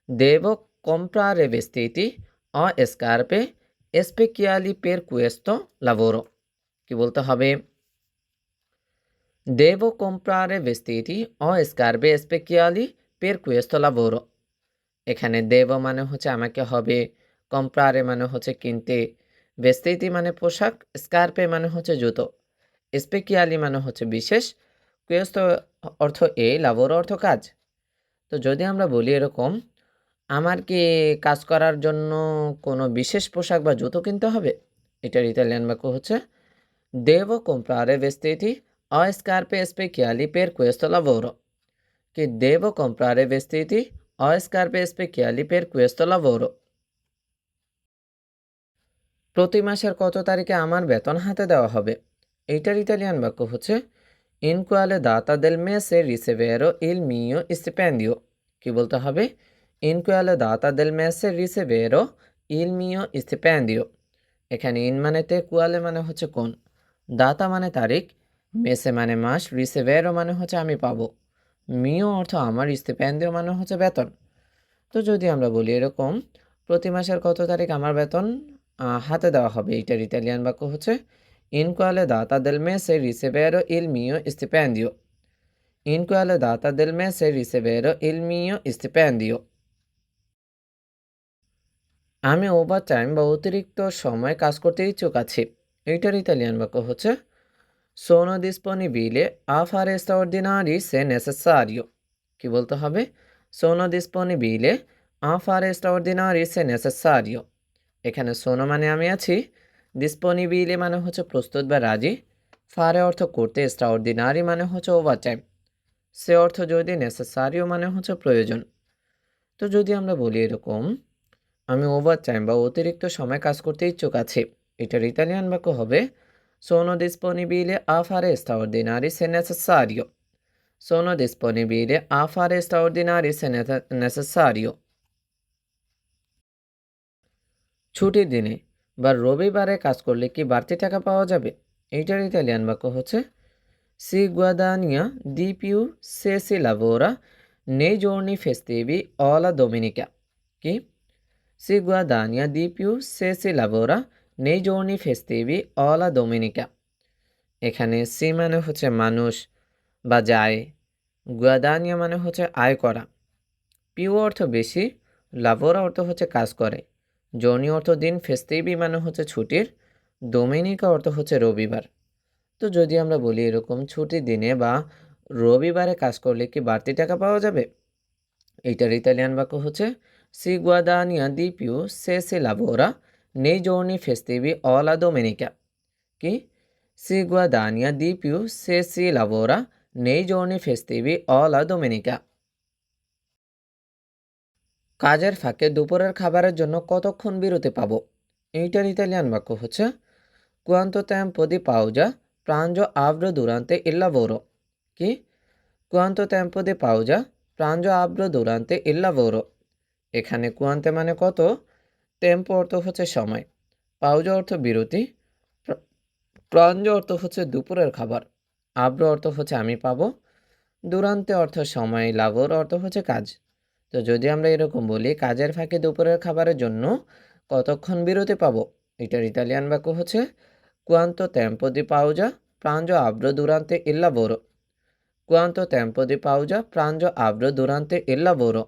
A: devo comprare vestiti o scarpe speciali per questo lavoro কি বলতে হবে devo comprare vestiti o scarpe speciali per questo lavoro এখানে দেব মানে হচ্ছে আমাকে হবে, comprare মানে হচ্ছে কিনতে, vestiti মানে পোশাক, scarpe মানে হচ্ছে জুতো, স্পেকিয়ালি মানে হচ্ছে বিশেষ, questo অর্থ এই, lavoro অর্থ কাজ। তো যদি আমরা বলি এরকম আমার কি কাজ করার জন্য কোনো বিশেষ পোশাক বা জুতো কিনতে হবে? এটার ইতালিয়ান বাক্য হচ্ছে devo comprare vestiti o scarpe speciali per questo lavoro কি devo comprare vestiti o scarpe speciali per questo lavoro প্রতি মাসের কত তারিখে আমার বেতন হাতে দেওয়া হবে? এইটার ইতালিয়ান বাক্য হচ্ছে in quale data del mese riceverò il mio stipendio কি বলতে হবে in quale data del mese riceverò il mio stipendio এখানে ইন মানেতে কুয়ালে মানে হচ্ছে কোন, দাতা মানে তারিখ, মেসে মানে মাস, রিসেভেরো মানে হচ্ছে আমি পাবো, মিও অর্থ আমার, স্টিপেন্ডিও মানে হচ্ছে বেতন। তো যদি আমরা বলি এরকম প্রতি মাসের কত তারিখ আমার বেতন হাতে দেওয়া হবে, এইটার ইতালিয়ান বাক্য হচ্ছে in quale data del mese riceverò il mio stipendio in quale data del mese riceverò il mio stipendio আমি ওভার টাইম বা অতিরিক্ত সময় কাজ করতে ইচ্ছুক আছি, এইটার ইতালিয়ান বাক্য হচ্ছে sono disponibile a fare straordinari se necessario কি বলতে হবে sono disponibile a fare straordinari se necessario এখানে সোনো মানে আমি আছি, ডিসপোনিবিলে মানে হচ্ছে প্রস্তুত বা রাজি, ফারে অর্থ করতে, এক্সট্রাঅর্ডিনারি মানে হচ্ছে ওভারটাইম, সে অর্থ যদি, নেসেসারিও মানে হচ্ছে প্রয়োজন। তো যদি আমরা বলি এরকম আমি ওভারটাইম বা অতিরিক্ত সময় কাজ করতে ইচ্ছুক আছি, এটার ইতালিয়ান বাক্য হবে sono disponibile a fare straordinari se necessario sono disponibile a fare straordinari se necessario ছুটির দিনে বা রবিবারে কাজ করলে কি বাড়তি টাকা পাওয়া যাবে? এইটার ইতালিয়ান বাক্য হচ্ছে si guadagna di più se si lavora nei giorni festivi o la domenica কি si guadagna di più se si lavora nei giorni festivi o la domenica এখানে সি মানে হচ্ছে মানুষ বা যায়, গুয়াদানিয়া মানে হচ্ছে আয় করা, পিউ অর্থ বেশি, লাভোরা অর্থ হচ্ছে কাজ করে, জনি অর্থ দিন, ফেস্টিভি মানে হচ্ছে ছুটির, ডোমিনিকা অর্থ হচ্ছে রবিবার। তো যদি আমরা বলি এরকম ছুটির দিনে বা রবিবারে কাজ করলে কি বাড়তি টাকা পাওয়া যাবে? এইটার ইতালিয়ান বাক্য হচ্ছে সি গুয়াদানিয়া দি পিউ সে সে লাভোরা নেই জর্নি ফেস্টিভি অলা ডোমিনিকা কি si guadagna di più se si lavora nei giorni festivi o la domenica কাজের ফাঁকে দুপুরের খাবারের জন্য কতক্ষণ বিরতি পাবো? এইটার ইতালিয়ান বাক্য হচ্ছে quanto tempo di pausa pranzo avrò durante il lavoro কি quanto tempo di pausa pranzo avrò durante il lavoro এখানে quante মানে কত, টেম্পো অর্থ হচ্ছে সময়, পাউজা অর্থ বিরতি, প্রাঞ্জ অর্থ হচ্ছে দুপুরের খাবার, আব্র অর্থ হচ্ছে আমি পাবো, দুরান্তে অর্থ সময়, লাভর অর্থ হচ্ছে কাজ। তো যদি আমরা এরকম বলি কাজের ফাঁকে দুপুরের খাবারের জন্য কতক্ষণ বিরতি পাবো, এটার ইতালিয়ান বাক্য হচ্ছে quanto tempo di pausa Pranzo apro durante il lavoro. Quanto tempo di pausa pranzo apro durante il lavoro?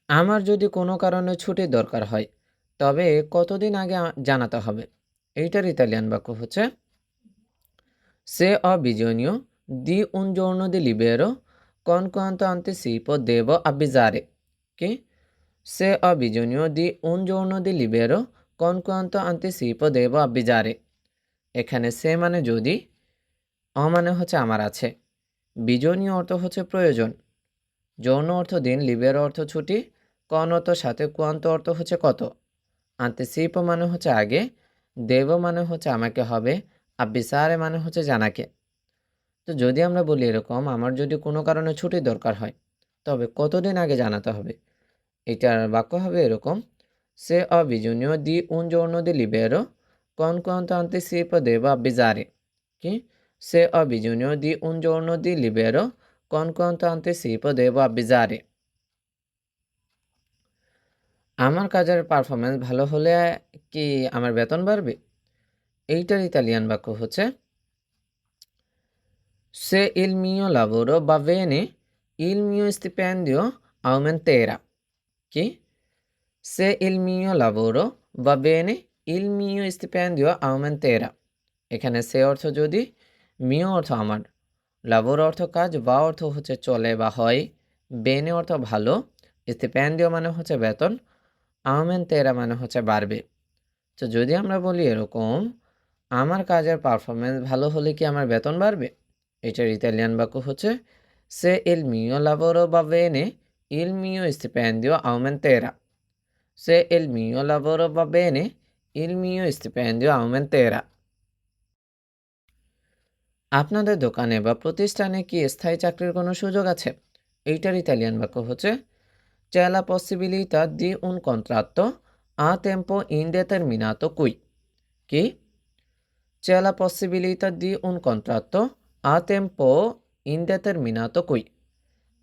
A: আমার যদি কোনো কারণে ছুটির দরকার হয় তবে কতদিন আগে জানাতে হবে? এইটার ইতালিয়ান বাক্য হচ্ছে সে অবিজনীয় দি un giorno di libero con quanto anticipo devo avvisare কি সে অবিজনীয় দি un giorno di libero con quanto anticipo devo avvisare এখানে সে মানে যদি, অ মানে হচ্ছে আমার আছে, বিজনীয় অর্থ হচ্ছে প্রয়োজন, যৌন অর্থ দিন, লিবেরো অর্থ ছুটি, কন অর্থ সাথে, কোয়ান্ত অর্থ হচ্ছে কত, আন্তেসিপ মানে হচ্ছে আগে, দেব মানে হচ্ছে আমাকে হবে, আব্বিসারে মানে হচ্ছে জানাকে। তো যদি আমরা বলি এরকম, আমার যদি কোনো কারণে ছুটির দরকার হয় তবে কতদিন আগে জানাতে হবে, এটার বাক্য হবে এরকম সে অবিজনীয় দি un giorno di libero con quanto anticipo devo avvisare কি সে অবিজনীয় দি un giorno di libero con quanto anticipo devo avvisare আমার কাজের পারফরমেন্স ভালো হলে কি আমার বেতন বাড়বে? এইটার ইতালিয়ান বাক্য হচ্ছে সে il mio lavoro va bene il mio stipendio aumenterà কি সে il mio lavoro va bene il mio stipendio aumenterà এখানে সে অর্থ যদি, মিও অর্থ আমার, লাবোর অর্থ কাজ, বা অর্থ হচ্ছে চলে বা হয়, বেনে অর্থ ভালো, স্টিপেন্ডিও মানে হচ্ছে বেতন, আউমেন্তেরা মানে হচ্ছে বাড়বে। তো যদি আমরা বলি এরকম, আমার কাজের পারফরমেন্স ভালো হলে কি আমার বেতন বাড়বে, এটার ইতালিয়ান বাক্য হচ্ছে সে il mio lavoro va bene il mio stipendio aumenterà সে il mio lavoro va bene il mio stipendio aumenterà আপনাদের দোকানে বা প্রতিষ্ঠানে কি স্থায়ী চাকরির কোনো সুযোগ আছে? এইটার ইতালিয়ান বাক্য হচ্ছে c'è la possibilità di un contratto a tempo indeterminato qui কি c'è la possibilità di un contratto a tempo indeterminato qui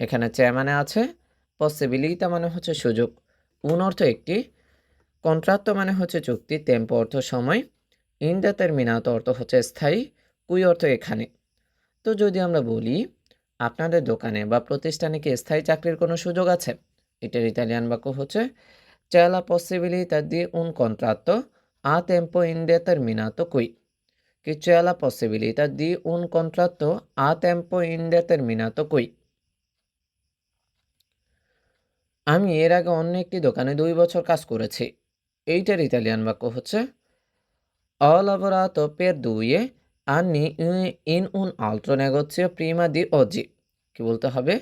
A: এখানে c'è মানে আছে, পসিবিলিটা মানে হচ্ছে সুযোগ, উন অর্থ একটি, কন্ট্রাক্ট মানে হচ্ছে চুক্তি, টেম্পো অর্থ সময়, ইনডেটারমিনাতো অর্থ হচ্ছে স্থায়ী, কুই অর্থ এখানে। তো যদি আমরা বলি আপনাদের দোকানে বা প্রতিষ্ঠানে কি স্থায়ী চাকরির কোনো সুযোগ আছে, এটার ইতালিয়ান বাক্য হচ্ছে c'è la possibilità di un contratto a tempo indeterminato qui কি c'è la possibilità di un contratto a tempo indeterminato qui আমি এর আগে অন্য একটি দোকানে 2 বছর কাজ করেছি, এইটার ইতালিয়ান বাক্য হচ্ছে ho lavorato per 2 anni in un altro negozio prima di oggi কি বলতে হবে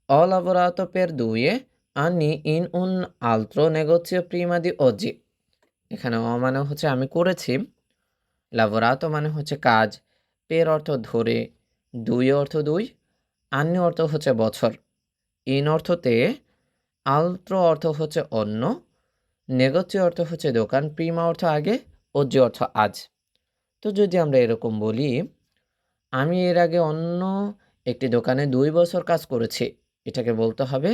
A: ho lavorato per 2 anni in un altro negozio prima di oggi এখানে অ মানে হচ্ছে আমি করেছি, lavorato মানে হচ্ছে কাজ, per অর্থ ধরে, 2 অর্থ 2, anni অর্থ হচ্ছে বছর, in অর্থ তে, altro অর্থ হচ্ছে অন্য, negozio অর্থ হচ্ছে দোকান, prima অর্থ আগে, oggi অর্থ আজ। তো যদি আমরা এরকম বলি আমি এর আগে অন্য একটি দোকানে 2 বছর কাজ করেছি, এটাকে বলতে হবে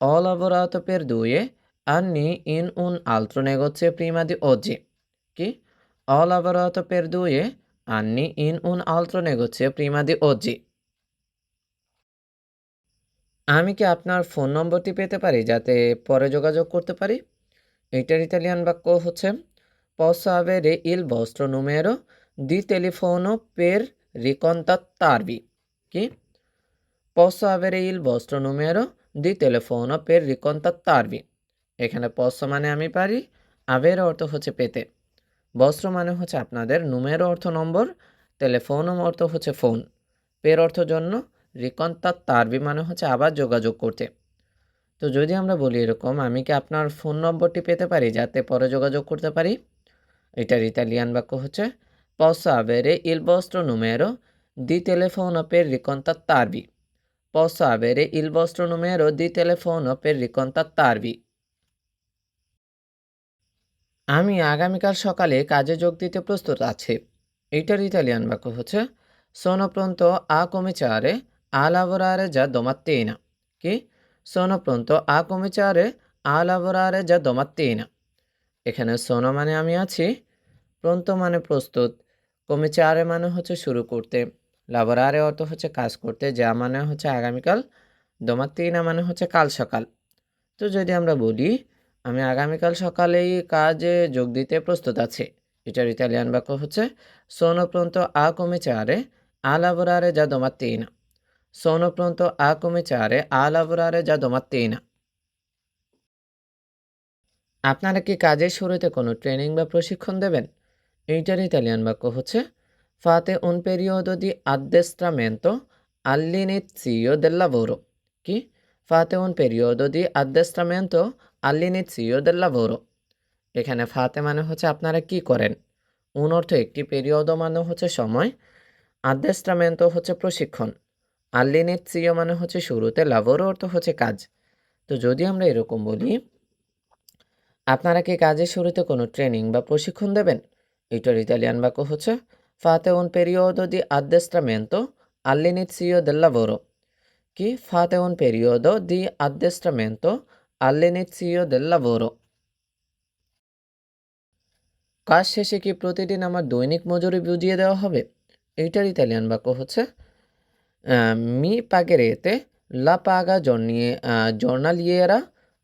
A: ho lavorato per 2 anni in un altro negozio prima di oggi কি ho lavorato per 2 anni in un altro negozio prima di oggi আমি কি আপনার ফোন নম্বরটি পেতে পারি যাতে পরে যোগাযোগ করতে পারি? এটার ইতালিয়ান বাক্য হচ্ছে posso avere il vostro numero di telefono per ricontattarvi কি posso avere il vostro numero di telefono per ricontattarvi এখানে posso মানে আমি পারি, avere অর্থ হচ্ছে পেতে, বস্ত্র মানে হচ্ছে আপনাদের, নুমেরো অর্থ নম্বর, টেলিফোন অর্থ হচ্ছে ফোন, পের অর্থ জন্য, রিকন্তাত্তারবি মানে হচ্ছে আবার যোগাযোগ করতে। তো যদি আমরা বলি এরকম আমি কি আপনার ফোন নম্বরটি পেতে পারি যাতে পরে যোগাযোগ করতে পারি, এটার ইতালিয়ান বাক্য হচ্ছে posso avere il vostro numero di telefono per ricontattarvi posso avere il vostro numero di telefono per ricontattarvi আমি আগামীকাল সকালে কাজে যোগ দিতে প্রস্তুত আছি, এইটার ইতালিয়ান বাক্য হচ্ছে sono pronto a cominciare a lavorare già domattina কি sono pronto a cominciare a lavorare già domattina এখানে sono মানে আমি আছি, pronto মানে প্রস্তুত, cominciare মানে হচ্ছে শুরু করতে, lavorare অর্থ হচ্ছে কাজ করতে, যা মানে হচ্ছে আগামীকাল, domattina মানে হচ্ছে কাল সকাল। তো যদি আমরা বলি আমি আগামীকাল সকালেই কাজে যোগ দিতে প্রস্তুত আছি, এটার ইতালিয়ান বাক্য হচ্ছে sono pronto a cominciare a lavorare già domattina. Sono pronto a cominciare a lavorare già domattina. আপনারা কি কাজের শুরুতে কোনো ট্রেনিং বা প্রশিক্ষণ দেবেন? এইটার ইতালিয়ান বাক্য হচ্ছে fate un periodo di addestramento all'inizio del lavoro. কি? fate un periodo di addestramento all'inizio del lavoro. এখানে ফাতে মানে হচ্ছে আপনারা কি করেন, উন অর্থ একটি, পেরিয়ড মানে হচ্ছে সময়, আদেস্ট্রামেন্টো হচ্ছে প্রশিক্ষণ, আল্লিনেৎসিও মানে হচ্ছে শুরুতে, লাভোরো অর্থ হচ্ছে কাজ। তো যদি আমরা এরকম বলি আপনারা কি কাজের শুরুতে কোনো ট্রেনিং বা প্রশিক্ষণ দেবেন, এটার ইতালিয়ান বাক্য হচ্ছে ফাতে un periodo di addestramento all'inizio del lavoro. কি? ফাতে un periodo di addestramento all'inizio del lavoro. কাজ শেষে কি প্রতিদিন আমার দৈনিক মজুরি বুঝিয়ে দেওয়া হবে, এইটার ইতালিয়ান বাক্য হচ্ছে me pagherete la paga giornaliera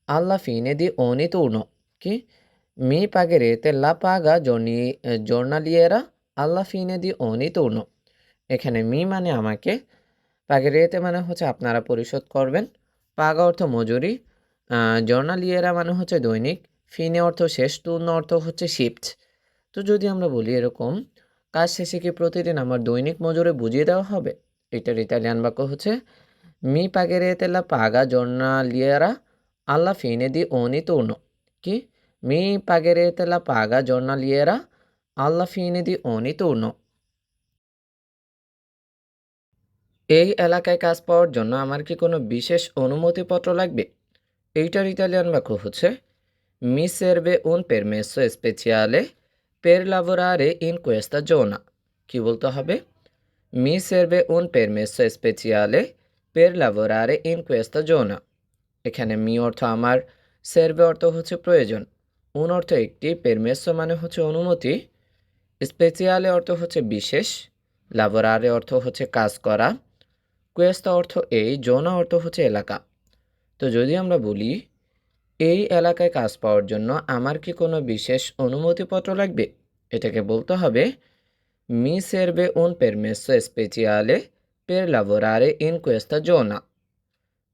A: alla fine di ogni turno. কি? Me pagherete la paga giornaliera alla fine di ogni turno. এখানে মি মানে আমাকে, pagherete মানে হচ্ছে আপনারা পরিশোধ করবেন, পাগা অর্থ মজুরি, জর্নালিয়েরা মানে হচ্ছে দৈনিক, ফিনে অর্থ শেষ, তুর্ন অর্থ হচ্ছে শিফট। তো যদি আমরা বলি এরকম কাজ শেষে কি প্রতিদিন আমার দৈনিক মজুরি বুঝিয়ে দেওয়া হবে, এটার ইতালিয়ান বাক্য হচ্ছে me pagherete la paga giornaliera alla fine di ogni turno. কি? Me pagherete la paga giornaliera alla fine di ogni turno. এই এলাকায় কাজ পাওয়ার জন্য আমার কি কোনো বিশেষ অনুমতিপত্র লাগবে, এইটার ইতালিয়ান বাক্য হচ্ছে me serve un permesso speciale per lavorare in questa zona. কি বলতে হবে? Me serve un permesso speciale per lavorare in questa zona. এখানে মি অর্থ আমার, serve অর্থ হচ্ছে প্রয়োজন, un অর্থ একটি, permesso মানে হচ্ছে অনুমতি, স্পেচিয়ালে অর্থ হচ্ছে বিশেষ, lavorare অর্থ হচ্ছে কাজ করা, questa অর্থ এই, জোনা অর্থ হচ্ছে এলাকা। তো যদি আমরা বলি এই এলাকায় কাজ পাওয়ার জন্য আমার কি কোনো বিশেষ অনুমতিপত্র লাগবে, এটাকে বলতে হবে me serve un permesso speciale per lavorare in questa zona.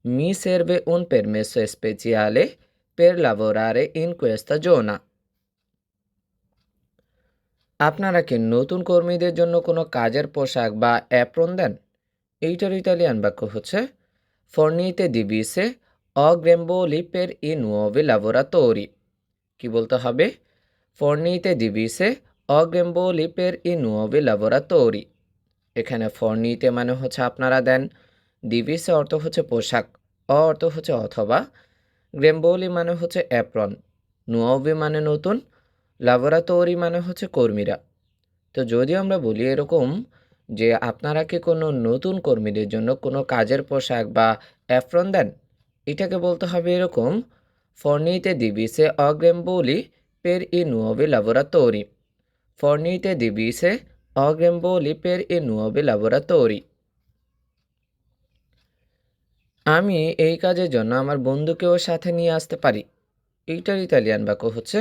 A: Me serve un permesso speciale per lavorare in questa zona. আপনারা কি নতুন কর্মীদের জন্য কোনো কাজের পোশাক বা অ্যাপ্রন দেন, এইটার ইতালিয়ান বাক্য হচ্ছে fornite divise o gremboli per i nuovi lavoratori. কি বলতে হবে? fornite divise o gremboli per i nuovi lavoratori. এখানে fornite মানে হচ্ছে আপনারা দেন, divise অর্থ হচ্ছে পোশাক, অর্থ হচ্ছে অথবা, গ্রেম্বোলি মানে হচ্ছে অ্যাপ্রন, nuovi মানে নতুন, laboratori মানে হচ্ছে কর্মীরা। তো যদি আমরা বলি এরকম যে আপনারা কি কোনো নতুন কর্মীদের জন্য কোনো কাজের পোশাক বা অ্যাপ্রন দেন, এটাকে বলতে হবে এরকম fornite divise o gremboli per i nuovi lavoratori. fornite divise o gremboli per i nuovi lavoratori. আমি এই কাজের জন্য আমার বন্ধুকেও সাথে নিয়ে আসতে পারি, এইটার ইতালিয়ান বাক্য হচ্ছে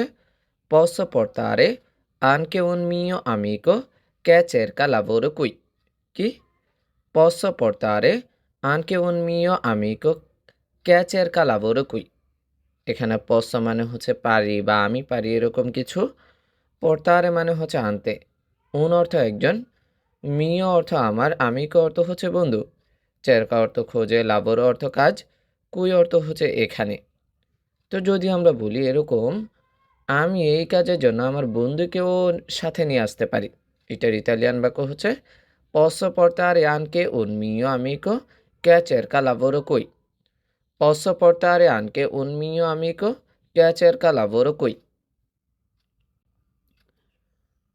A: posso portare anche un mio amico che cerca lavoro qui. কি? posso portare anche un mio amico che cerca lavoro qui. এখানে posso মানে হচ্ছে পারি বা আমি পারি এরকম কিছু, portare মানে হচ্ছে আনতে, un অর্থ একজন, mio অর্থ আমার, amico অর্থ হচ্ছে বন্ধু, cerca অর্থ খোঁজে, lavoro অর্থ কাজ, qui অর্থ হচ্ছে এখানে। তো যদি আমরা বলি এরকম আমি এই কাজের জন্য আমার বন্ধুকেও সাথে নিয়ে আসতে পারি, এটার ইতালিয়ান বাক্য হচ্ছে posso portare anche un mio amico che cerca lavoro qui. posso portare anche un mio amico che cerca lavoro qui.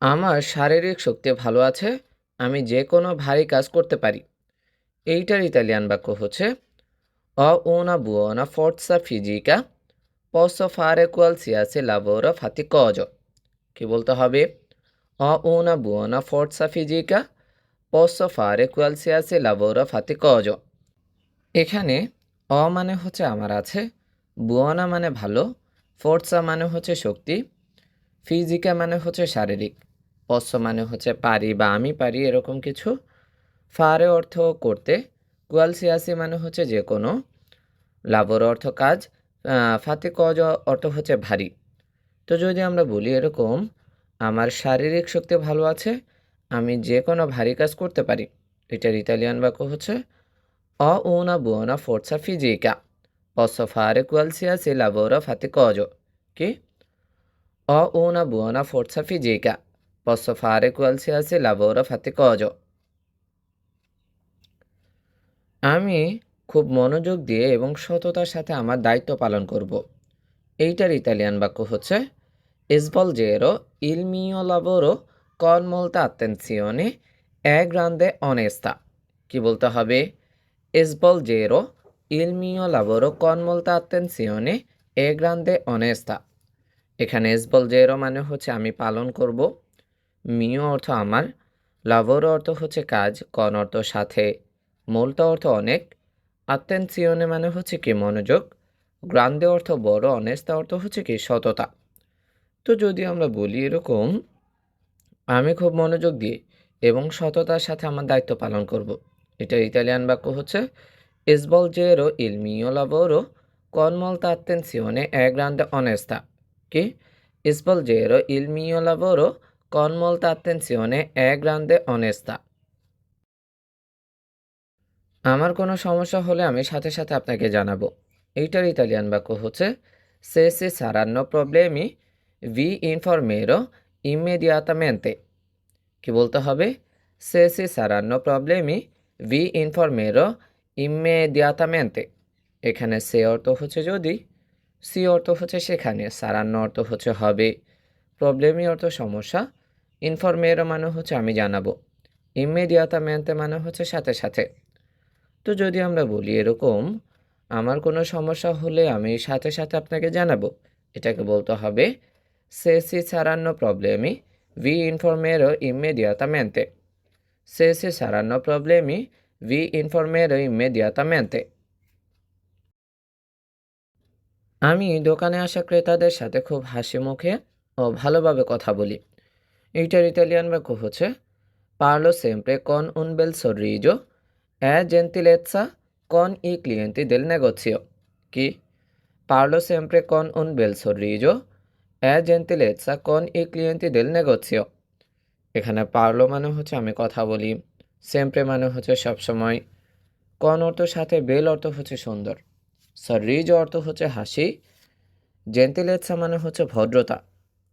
A: আমার শারীরিক শক্তি ভালো আছে, আমি যে কোনো ভারী কাজ করতে পারি, এইটার ইতালিয়ান বাক্য হচ্ছে ho una buona forza fisica, posso fare qualsiasi lavoro faticoso. কি বলতে হবে? Ho una buona forza fisica, posso fare qualsiasi lavoro faticoso. এখানে মানে হচ্ছে আমার আছে, বুয়ানা মানে ভালো, ফোর্সা মানে হচ্ছে শক্তি, ফিজিকা মানে হচ্ছে শারীরিক, পস্য মানে হচ্ছে পারি বা আমি পারি এরকম কিছু, ফারে অর্থ করতে, কুয়ালসিয়াসি মানে হচ্ছে যে কোনো, লাবর অর্থ কাজ, ফাতিকজ অর্থ হচ্ছে ভারী। তো যদি আমরা বলি এরকম, আমার শারীরিক শক্তি ভালো আছে, আমি যে কোনো ভারী কাজ করতে পারি, এটার ইতালিয়ান বাক্য হচ্ছে Ho una buona forza fisica. Posso fare qualsiasi lavoro faticoso. Chi? Ho una buona forza fisica. Posso fare qualsiasi lavoro faticoso. আমি খুব মনোযোগ দিয়ে এবং সততার সাথে আমার দায়িত্ব পালন করব। এইটার ইতালিয়ান বাক্য হচ্ছে Svolgero il mio lavoro con molta attenzione e grande onestà. কি বলতে হবে? Svolgero il mio lavoro con molta attenzione e grande onestà. এখানে svolgero মানে হচ্ছে আমি পালন করব, mio অর্থ আমার, lavoro অর্থ হচ্ছে কাজ, con অর্থ সাথে, molta অর্থ অনেক, attenzione মানে হচ্ছে কি মনোযোগ, grande অর্থ বড়, onestà অর্থ হচ্ছে কি সততা। তো যদি আমরা বলি এরকম, আমি খুব মনোযোগ দিয়ে এবং সততার সাথে আমার দায়িত্ব পালন করব, এটা ইতালিয়ান বাক্য হচ্ছে Svolgero il mio lavoro con molta attenzione e grande onestà. Che? Svolgero il mio lavoro con molta attenzione e grande onestà. আমার কোনো সমস্যা হলে আমি সাথে সাথে আপনাকে জানাবো, এইটার ইতালিয়ান বাক্য হচ্ছে Se ci saranno problemi vi informerò immediatamente. কি বলতে হবে? Se ci saranno problemi vi informerò immediatamente. এখানে সে অর্থ হচ্ছে যদি, সি অর্থ হচ্ছে সেখানে, সারান্ন অর্থ হচ্ছে হবে, প্রবলেমই অর্থ সমস্যা, ইনফরমেরো মানে হচ্ছে আমি জানাবো, ইমিডিয়াতামেন্তে মানে হচ্ছে সাথে সাথে। তো যদি আমরা বলি এরকম, আমার কোনো সমস্যা হলে আমি সাথে সাথে আপনাকে জানাবো, এটাকে বলতে হবে Se ci saranno problemi vi informerò immediatamente. Se ci saranno problemi vi informerò immediatamente. আমি দোকানে আসা ক্রেতাদের সাথে খুব হাসি মুখে ও ভালোভাবে কথা বলি, এইটার ইতালিয়ান বাক্য হচ্ছে Parlo sempre con un bel sorriso e gentilezza con i clienti del negozio. কি? Parlo sempre con un bel sorriso e gentilezza con i clienti del negozio. এখানে পারলো মানে হচ্ছে আমি কথা বলি, সেম্প্রে মানে হচ্ছে সবসময়, কন অর্থ সাথে, বেল অর্থ হচ্ছে সুন্দর, সরিজ অর্থ হচ্ছে হাসি, জেন্টিলেটসা মানে হচ্ছে ভদ্রতা,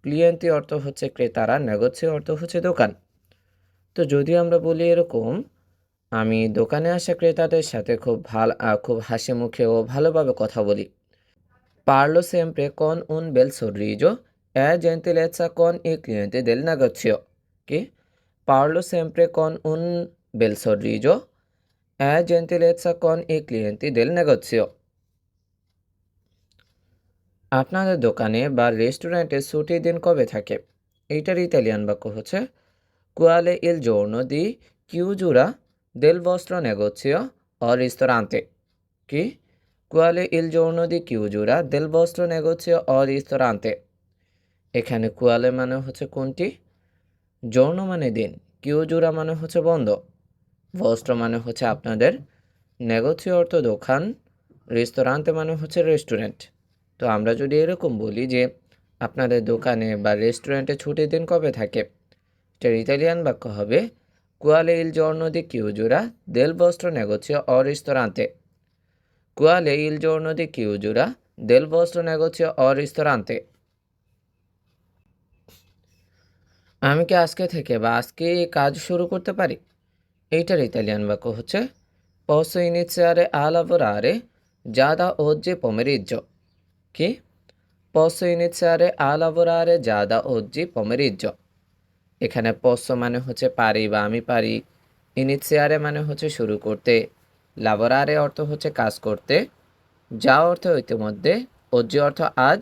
A: ক্লিয়েন্টি অর্থ হচ্ছে ক্রেতারা, নেগোসিও অর্থ হচ্ছে দোকান। তো যদি আমরা বলি এরকম, আমি দোকানে আসা ক্রেতাদের সাথে খুব হাসি মুখে ও ভালোভাবে কথা বলি, পারলো সেম্প্রে কন উন বেল সরিজো এ জেন্টিলেটসা কন ই ক্লিয়েন্টি দেল নেগোসিও। কি? Parlo sempre con un bel sorriso e gentilezza con i clienti del negozio. আপনাদের দোকানে বা রেস্টুরেন্টে ছুটির দিন কবে থাকে? এইটার ইতালিয়ান বাক্য হচ্ছে Quale il giorno di chiusura del vostro negozio o ristorante? কি? Quale il giorno di chiusura del vostro negozio o ristorante? এখানে quale মানে হচ্ছে কোনটি, জর্ণ মানে দিন, কিউজুরা মানে হচ্ছে বন্ধ, বস্ত্র মানে হচ্ছে আপনাদের, নেগোসিও অর্থ দোকান, রেস্তোরাঁতে মানে হচ্ছে রেস্টুরেন্ট। তো আমরা যদি এরকম বলি যে আপনাদের দোকানে বা রেস্টুরেন্টে ছুটির দিন কবে থাকে, এটার ইতালিয়ান বাক্য হবে Quale il giorno di chiusura del vostro negozio o ristorante. Quale il giorno di chiusura del vostro negozio o ristorante. আমি কি আজকে থেকে বা আজকে কাজ শুরু করতে পারি, এইটার ইতালিয়ান বাক্য হচ্ছে Posso iniziare a lavorare già da oggi pomeriggio. কি? Posso iniziare a lavorare già da oggi pomeriggio. এখানে posso মানে হচ্ছে পারি বা আমি পারি, ইনিশিয়ারে মানে হচ্ছে শুরু করতে, লাবোরারে অর্থ হচ্ছে কাজ করতে, যা অর্থ ইতিমধ্যে, oggi অর্থ আজ,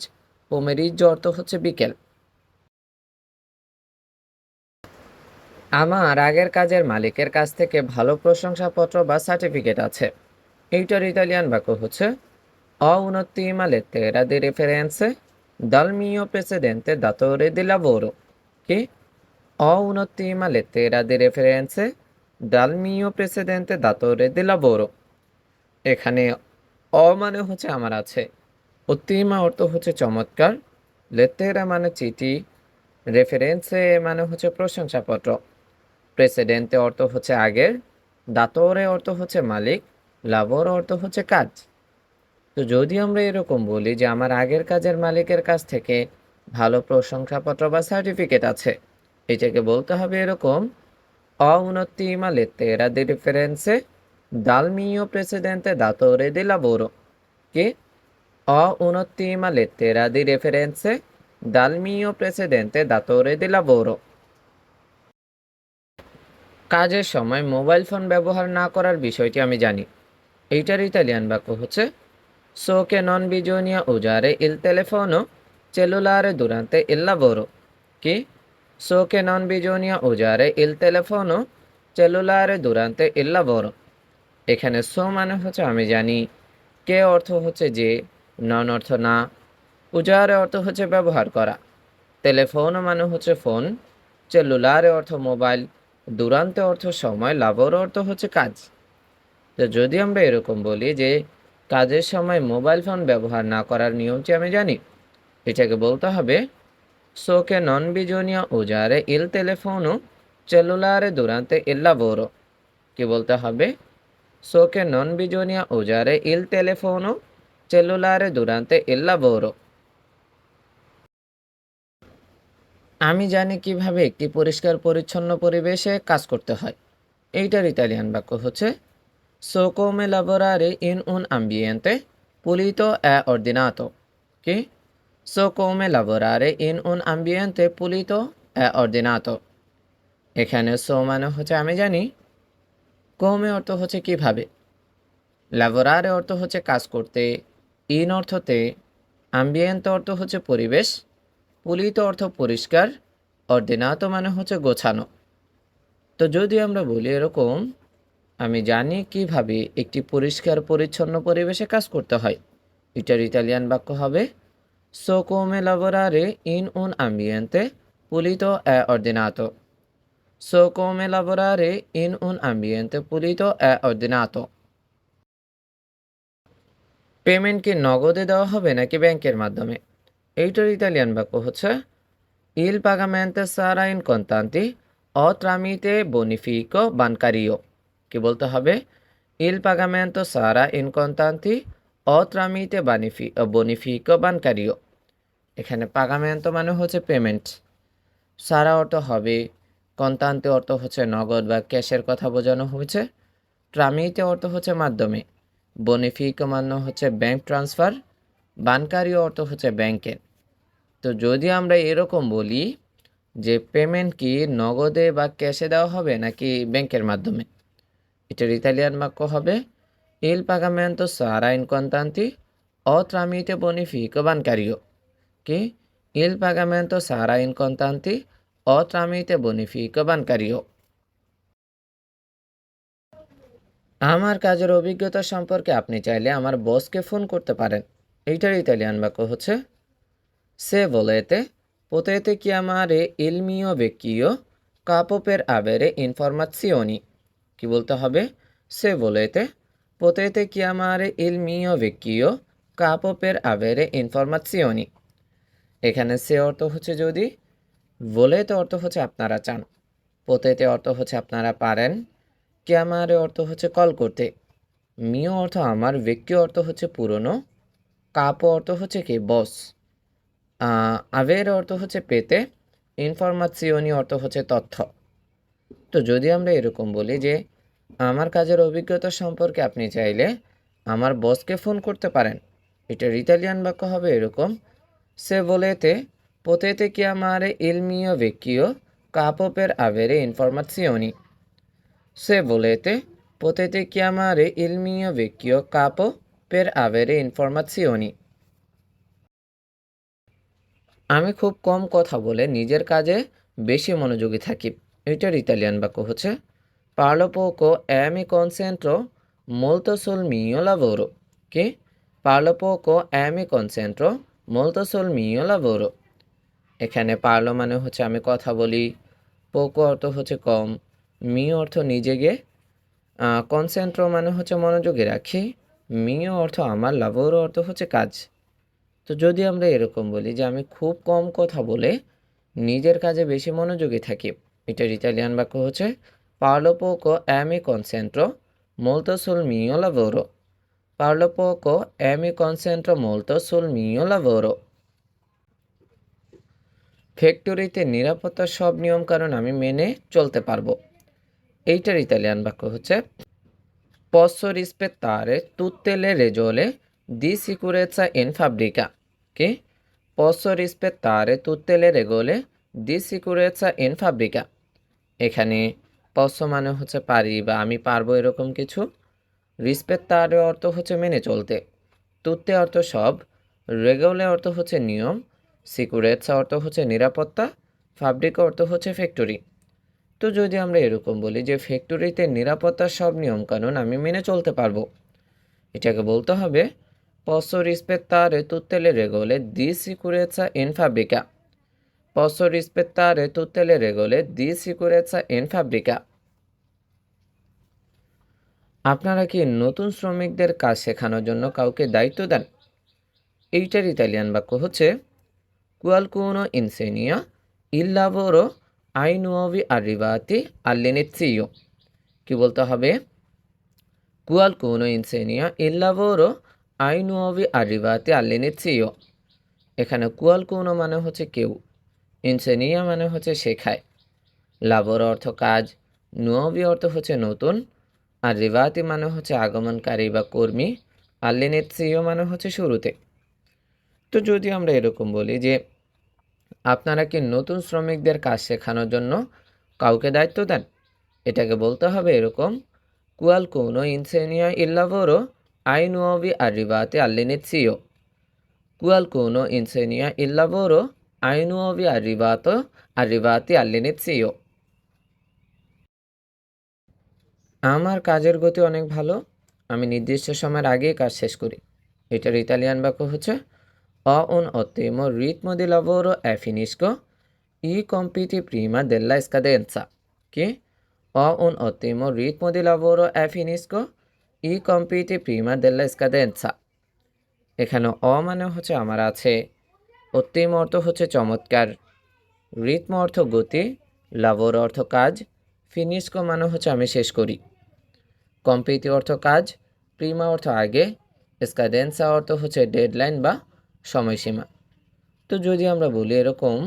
A: pomeriggio অর্থ হচ্ছে বিকেল। আমার আগের কাজের মালিকের কাছ থেকে ভালো প্রশংসাপত্র বা সার্টিফিকেট আছে। এইটার ইতালিয়ান বাক্য হচ্ছে Ho un'ottima lettera di referenze dal mio precedente datore di lavoro. Che ho un'ottima lettera di referenze dal mio precedente datore di lavoro. এখানে মানে হচ্ছে আমার আছে, অত্তিমা অর্থ হচ্ছে চমৎকার, লেতেরা মানে চিঠি, রেফারেন্সে মানে হচ্ছে প্রশংসাপত্র, প্রেসিডেন্টে অর্থ হচ্ছে আগের, দাতরে অর্থ হচ্ছে মালিক, লাভর অর্থ হচ্ছে কাজ। তো যদি আমরা এরকম বলি যে আমার আগের কাজের মালিকের কাছ থেকে ভালো প্রশংসাপত্র বা সার্টিফিকেট আছে, এটাকে বলতে হবে এরকম Ho un'ottima lettera di referenze dal mio precedente datore di lavoro. Che ho un'ottima lettera di referenze dal mio precedente datore di lavoro. কাজের সময় মোবাইল ফোন ব্যবহার না করার বিষয়টি আমি জানি। এইটার ইতালিয়ান বাক্য হচ্ছে So che non bisogna usare il telefono cellulare durante il lavoro. Che So che non bisogna usare il telefono cellulare durante il lavoro. এখানে সো মানে হচ্ছে আমি জানি, কে অর্থ হচ্ছে যে, নন অর্থ না, উজারে অর্থ হচ্ছে ব্যবহার করা, টেলিফোন মানে হচ্ছে ফোন, সেলুলারে অর্থ মোবাইল, দুরান্তে অর্থ সময়, লাভর অর্থ হচ্ছে কাজ। তো যদি আমরা এরকম বলি যে কাজের সময় মোবাইল ফোন ব্যবহার না করার নিয়মটি আমি জানি, এটাকে বলতে হবে সোকে নন বিজোনিয়া উজারে ইল টেলিফোনো সেলুলারে দুরান্তে ইল লাভোরো। কি বলতে হবে? So che non bisogna usare il telefono cellulare durante il lavoro. আমি জানি কিভাবে একটি পরিষ্কার পরিচ্ছন্ন পরিবেশে কাজ করতে হয়। এইটার ইতালিয়ান বাক্য হচ্ছে So come lavorare in un ambiente pulito e ordinato. কি? So come lavorare in un ambiente pulito e ordinato. এখানে so মানে হচ্ছে আমি জানি, come অর্থ হচ্ছে কিভাবে, লাভোরারে অর্থ হচ্ছে কাজ করতে, ইন অর্থতে, আম্বিয়েন্ত অর্থ হচ্ছে পরিবেশ, পুলিত অর্থ পরিষ্কার, অর্ডিনাতো মানে হচ্ছে গোছানো। তো যদি আমরা বলি এরকম, আমি জানি কিভাবে একটি পরিষ্কার পরিচ্ছন্ন পরিবেশে কাজ করতে হয়, এটার ইতালিয়ান বাক্য হবে সো কোমে লাভোরারে ইন উন আম্বিয়েন্তে পুলিতো এ অর্ডিনাতো। সো কোমে লাভোরারে ইন উন আম্বিয়েন্তে পুলিতো এ অর্ডিনাতো। পেমেন্ট কি নগদে দেওয়া হবে নাকি ব্যাংকের মাধ্যমে? এইটার ইতালিয়ান বাক্য হচ্ছে ইল পাগামেন্তে সারা ইন কন্তান্তি অ ট্রামিতে বনিফিকো বানকারিও। কি বলতে হবে? ইল পাগামেন্তো সারা ইন কন্তান্তি অ ট্রামিতে বনিফিকো বানকারিও। এখানে পাগামেন্তো মানে হচ্ছে পেমেন্ট, সারা অর্থ হবে, কন্তান্তে অর্থ হচ্ছে নগদ বা ক্যাশের কথা বোঝানো হয়েছে, ট্রামিতে অর্থ হচ্ছে মাধ্যমে, বনিফিকো মানে হচ্ছে ব্যাংক ট্রান্সফার, বানকারিও অর্থ হচ্ছে ব্যাংকের। তো যদি আমরা এরকম বলি যে পেমেন্ট কি নগদে বা ক্যাশে দেওয়া হবে নাকি ব্যাংকের মাধ্যমে, এটার ইতালিয়ান বাক্য হবে ইল পাগামেন্তো সারা ইন কন্তান্তি o tramite bonifico bancario. কি? ইল পাগামেন্তো সারা ইন কন্তান্তি o tramite bonifico bancario. আমার কাজের অভিজ্ঞতা সম্পর্কে আপনি চাইলে আমার বসকে ফোন করতে পারেন। এইটার ইতালিয়ান বাক্য হচ্ছে Se volete, potete chiamare il mio vecchio capo per avere informazioni. কি বলতে হবে? Se volete, potete chiamare il mio vecchio capo per avere informazioni. এখানে সে অর্থ হচ্ছে যদি, volete অর্থ হচ্ছে আপনারা চান, potete অর্থ হচ্ছে আপনারা পারেন, chiamare অর্থ হচ্ছে কল করতে, mio অর্থ আমার, vecchio অর্থ হচ্ছে পুরনো, capo অর্থ হচ্ছে কি বস, আভের অর্থ হচ্ছে পেতে, ইনফরমাসিওনি অর্থ হচ্ছে তথ্য। তো যদি আমরা এরকম বলি যে আমার কাজের অভিজ্ঞতা সম্পর্কে আপনি চাইলে আমার বসকে ফোন করতে পারেন, এটার ইতালিয়ান বাক্য হবে এরকম সে volete potete chiamare il mio vecchio capo per avere informazioni. Se volete potete chiamare il mio vecchio capo per avere informazioni. আমি খুব কম কথা বলে নিজের কাজে বেশি মনোযোগী থাকি, এইটার ইতালিয়ান বাক্য হচ্ছে পার্লো পোকো e mi concentro molto sul mio lavoro। কি? পার্লো পোকো e mi concentro molto sul mio lavoro। এখানে পার্লো মানে হচ্ছে আমি কথা বলি, পোকো অর্থ হচ্ছে কম, মি অর্থ নিজে গে, কনসেন্ট্রো মানে হচ্ছে মনোযোগী রাখি, মিও অর্থ আমার, লাভোরো অর্থ হচ্ছে কাজ। তো যদি আমরা এরকম বলি যে আমি খুব কম কথা বলে নিজের কাজে বেশি মনোযোগী থাকি, এটার ইতালিয়ান বাক্য হচ্ছে পার্লো পোকো e mi concentro molto sul mio lavoro। পার্লো পোকো e mi concentro molto sul mio lavoro। ফ্যাক্টরিতে নিরাপত্তার সব নিয়মকানুন আমি মেনে চলতে পারবো, এইটার ইতালিয়ান বাক্য হচ্ছে posso rispettare tutte le regole di sicurezza in fabbrica। কি? posso rispettare tutte le regole di sicurezza in fabbrica। এখানে posso মানে হচ্ছে পারি বা আমি পারবো এরকম কিছু, rispettare অর্থ হচ্ছে মেনে চলতে, tutte অর্থ সব, regole অর্থ হচ্ছে নিয়ম, sicurezza অর্থ হচ্ছে নিরাপত্তা, fabbrica অর্থ হচ্ছে ফ্যাক্টরি। তো যদি আমরা এরকম বলি যে ফ্যাক্টরিতে নিরাপত্তার সব নিয়মকানুন আমি মেনে চলতে পারবো, এটাকে বলতে হবে posso rispettare tutte le regole di sicurezza in fabbrica। posso rispettare tutte le regole di sicurezza in fabbrica। আপনারা কি নতুন শ্রমিকদের কাজ শেখানোর জন্য কাউকে দায়িত্ব দেন? এইটার ইতালিয়ান বাক্য হচ্ছে qualcuno insegna il lavoro ai nuovi arrivati all'inizio। কি বলতে হবে? qualcuno insegna il lavoro ai nuovi arrivati all'inizio। এখানে qualcuno মানে হচ্ছে কেউ, insegna মানে হচ্ছে শেখায়, lavoro অর্থ কাজ, nuovi অর্থ হচ্ছে নতুন, arrivati মানে হচ্ছে আগমনকারী বা কর্মী, all'inizio মানে হচ্ছে শুরুতে। তো যদি আমরা এরকম বলি যে আপনারা কি নতুন শ্রমিকদের কাজ শেখানোর জন্য কাউকে দায়িত্ব দেন, এটাকে বলতে হবে এরকম qualcuno insegna il lavoro ai nuovi arrivati all'inizio। qualcuno insegna il lavoro ai nuovi arrivati all'inizio। আমার কাজের গতি অনেক ভালো, আমি নির্দিষ্ট সময়ের আগেই কাজ শেষ করি, এটার ইতালিয়ান বাক্য হচ্ছে ho un ottimo ritmo di lavoro e finisco i compiti prima della scadenza। কি? ho un ottimo ritmo di lavoro e finisco i compiti prima della scadenza। এখানে মানে হচ্ছে আমার আছে, অত্তিম অর্থ হচ্ছে চমৎকার, রিতম অর্থ গতি, লাভর অর্থ কাজ, ফিনিস্কো মানে হচ্ছে আমি শেষ করি, কম্পিতি অর্থ কাজ, প্রিমা অর্থ আগে, স্কাদেন্সা অর্থ হচ্ছে ডেডলাইন বা সময়সীমা। তো যদি আমরা বলি এরকম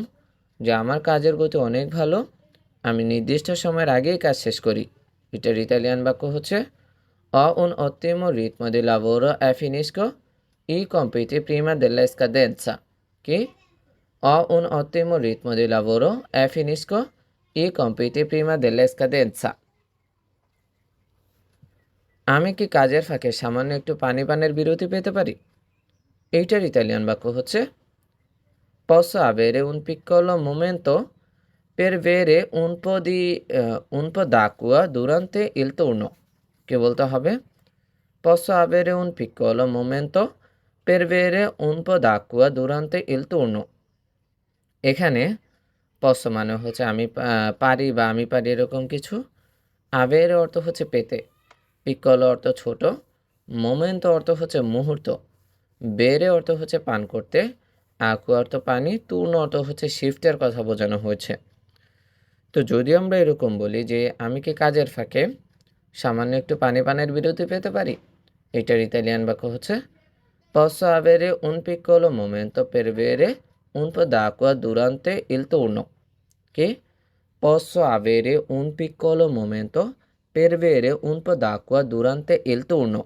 A: যে আমার কাজের গতি অনেক ভালো, আমি নির্দিষ্ট সময়ের আগেই কাজ শেষ করি, এটার ইতালিয়ান বাক্য হচ্ছে ho un ottimo ritmo di lavoro e finisco i compiti prima della scadenza। কি? ho un ottimo ritmo di lavoro e finisco i compiti prima della scadenza। আমি কি কাজের ফাঁকে সামান্য একটু পানি পানের বিরতি পেতে পারি, এইটার ইতালিয়ান বাক্য হচ্ছে posso avere un piccolo momento per bere un po' d'acqua durante il turno। কি বলতে হবে? posso avere un piccolo momento per bere un po' d'acqua durante il turno। এখানে posso মানে হচ্ছে আমি পারি বা আমি পারি এরকম কিছু, avere অর্থ হচ্ছে পেতে, piccolo অর্থ ছোট, momento অর্থ হচ্ছে মুহূর্ত, bere অর্থ হচ্ছে পান করতে, aqua অর্থ পানি, turno অর্থ হচ্ছে শিফটের কথা বোঝানো হয়েছে। তো যদি আমরা এরকম বলি যে আমি কি কাজের ফাঁকে সামান্য একটু পানি পানের বিরতি পেতে পারি, এটার ইতালিয়ান বাক্য হচ্ছে posso avere un piccolo momento per bere un po' d'acqua durante il turno। কি? posso avere un piccolo momento per bere un po' d'acqua durante il turno।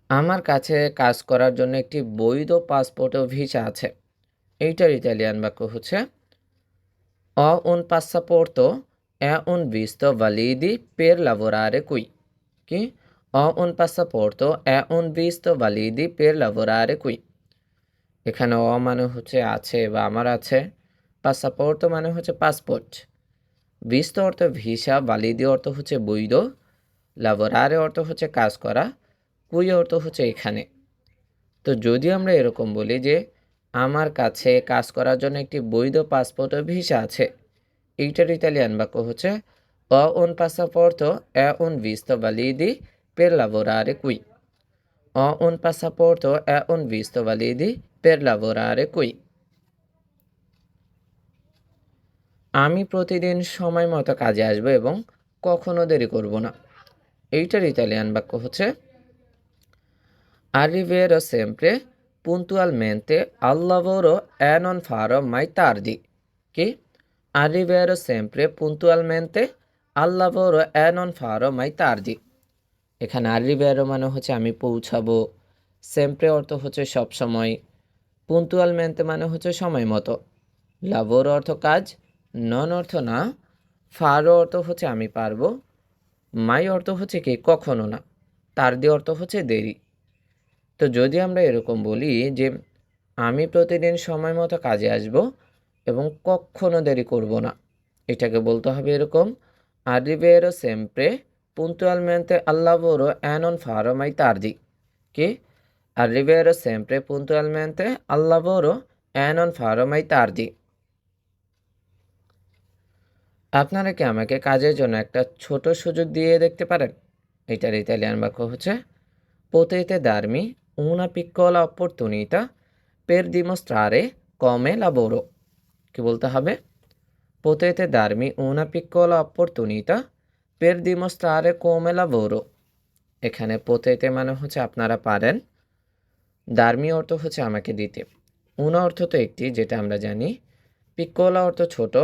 A: আমার কাছে কাজ করার জন্য একটি বৈধ পাসপোর্ট ও ভিসা আছে, এইটার ইতালিয়ান বাক্য হচ্ছে ho un passaporto e un visto validi per lavorare qui। কি? ho un passaporto e un visto validi per lavorare qui। এখানে মানে হচ্ছে আছে বা আমার আছে, পাসাপোর্তো মানে হচ্ছে পাসপোর্ট, ভিস্তো অর্থ ভিসা, ভালিদি অর্থ হচ্ছে বৈধ, লাবোরারে অর্থ হচ্ছে কাজ করা, কুই অর্থ হচ্ছে এখানে। তো যদি আমরা এরকম বলি যে আমার কাছে কাজ করার জন্য একটি বৈধ পাসপোর্ট ও ভিসা আছে, এইটার ইতালিয়ান বাক্য হচ্ছে ho un passaporto e un visto validi per lavorare qui. Ho un passaporto e un visto validi per lavorare qui. আমি প্রতিদিন সময় মতো কাজে আসবো এবং কখনো দেরি করব না। এইটার ইতালিয়ান বাক্য হচ্ছে arriverò sempre puntualmente al lavoro e non farò mai tardi. কি? arriverò sempre puntualmente al lavoro e non farò mai tardi. এখানে arriverò মানে হচ্ছে আমি পৌঁছাবো, sempre অর্থ হচ্ছে সব সময়, puntualmente মানে হচ্ছে সময় মতো, lavoro অর্থ কাজ, non অর্থ না, farò অর্থ হচ্ছে আমি পারবো, mai অর্থ হচ্ছে কি কখনো না, tardi অর্থ হচ্ছে দেরি। তো যদি আমরা এরকম বলি যে আমি প্রতিদিন সময় মতো কাজে আসব এবং কখনো দেরি করব না, এটাকে বলতে হবে এরকম arriverò sempre puntualmente al lavoro e non farò mai tardi. কি? arriverò sempre puntualmente al lavoro e non farò mai tardi. আপনারা কি আমাকে কাজের জন্য একটা ছোট সুযোগ দিয়ে দেখতে পারেন? এটার ইতালিয়ান বাক্য হচ্ছে potete darmi una piccola opportunità per dimostrare come lavoro. কি বলতে হবে? potete darmi una piccola opportunità per dimostrare come lavoro. এখানে potete মানে হচ্ছে আপনারা পারেন, darmi অর্থ হচ্ছে আমাকে দিতে, una অর্থ তো একটি যেটা আমরা জানি, piccola অর্থ ছোট,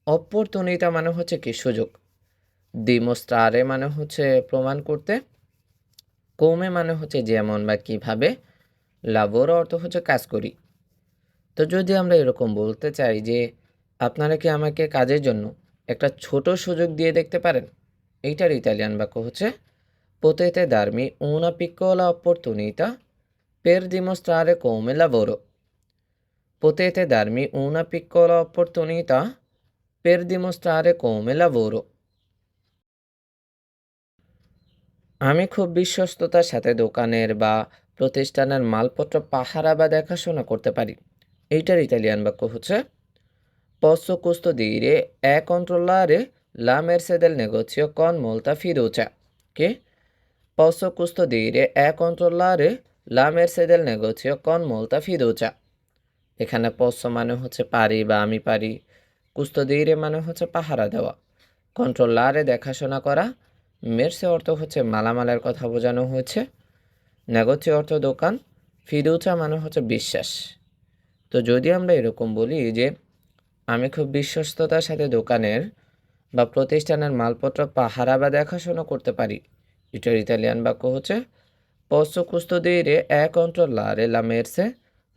A: opportunità মানে হচ্ছে কি সুযোগ, dimostrare মানে হচ্ছে প্রমাণ করতে, come মানে হচ্ছে যেমন বা কিভাবে, lavoro অর্থ হচ্ছে কাজ করি। তো যদি আমরা এরকম বলতে চাই যে আপনারা কি আমাকে কাজের জন্য একটা ছোট সুযোগ দিয়ে দেখতে পারেন, এইটার ইতালিয়ান বাক্য হচ্ছে potete darmi una piccola opportunità per dimostrare come lavoro. potete darmi una piccola opportunità per dimostrare come lavoro. আমি খুব বিশ্বস্ততার সাথে দোকানের বা প্রতিষ্ঠানের মালপত্র পাহারা বা দেখাশোনা করতে পারি, এইটার ইতালিয়ান বাক্য হচ্ছে posso custodire e controllare la merce del negozio con molta fiducia. Che? Posso custodire e controllare la merce del negozio con molta fiducia. এখানে posso মানে হচ্ছে পারি বা আমি পারি, custodire মানে হচ্ছে পাহারা দেওয়া, controllare দেখাশোনা করা, merce অর্থ হচ্ছে মালামালের কথা বোঝানো হয়েছে, negozio অর্থ দোকান, fiducia মানে হচ্ছে বিশ্বাস। তো যদি আমরা এরকম বলি যে আমি খুব বিশ্বস্ততার সাথে দোকানের বা প্রতিষ্ঠানের মালপত্র পাহারা বা দেখাশোনা করতে পারি, এটার ইতালিয়ান বাক্য হচ্ছে posso custodire e controllare la merce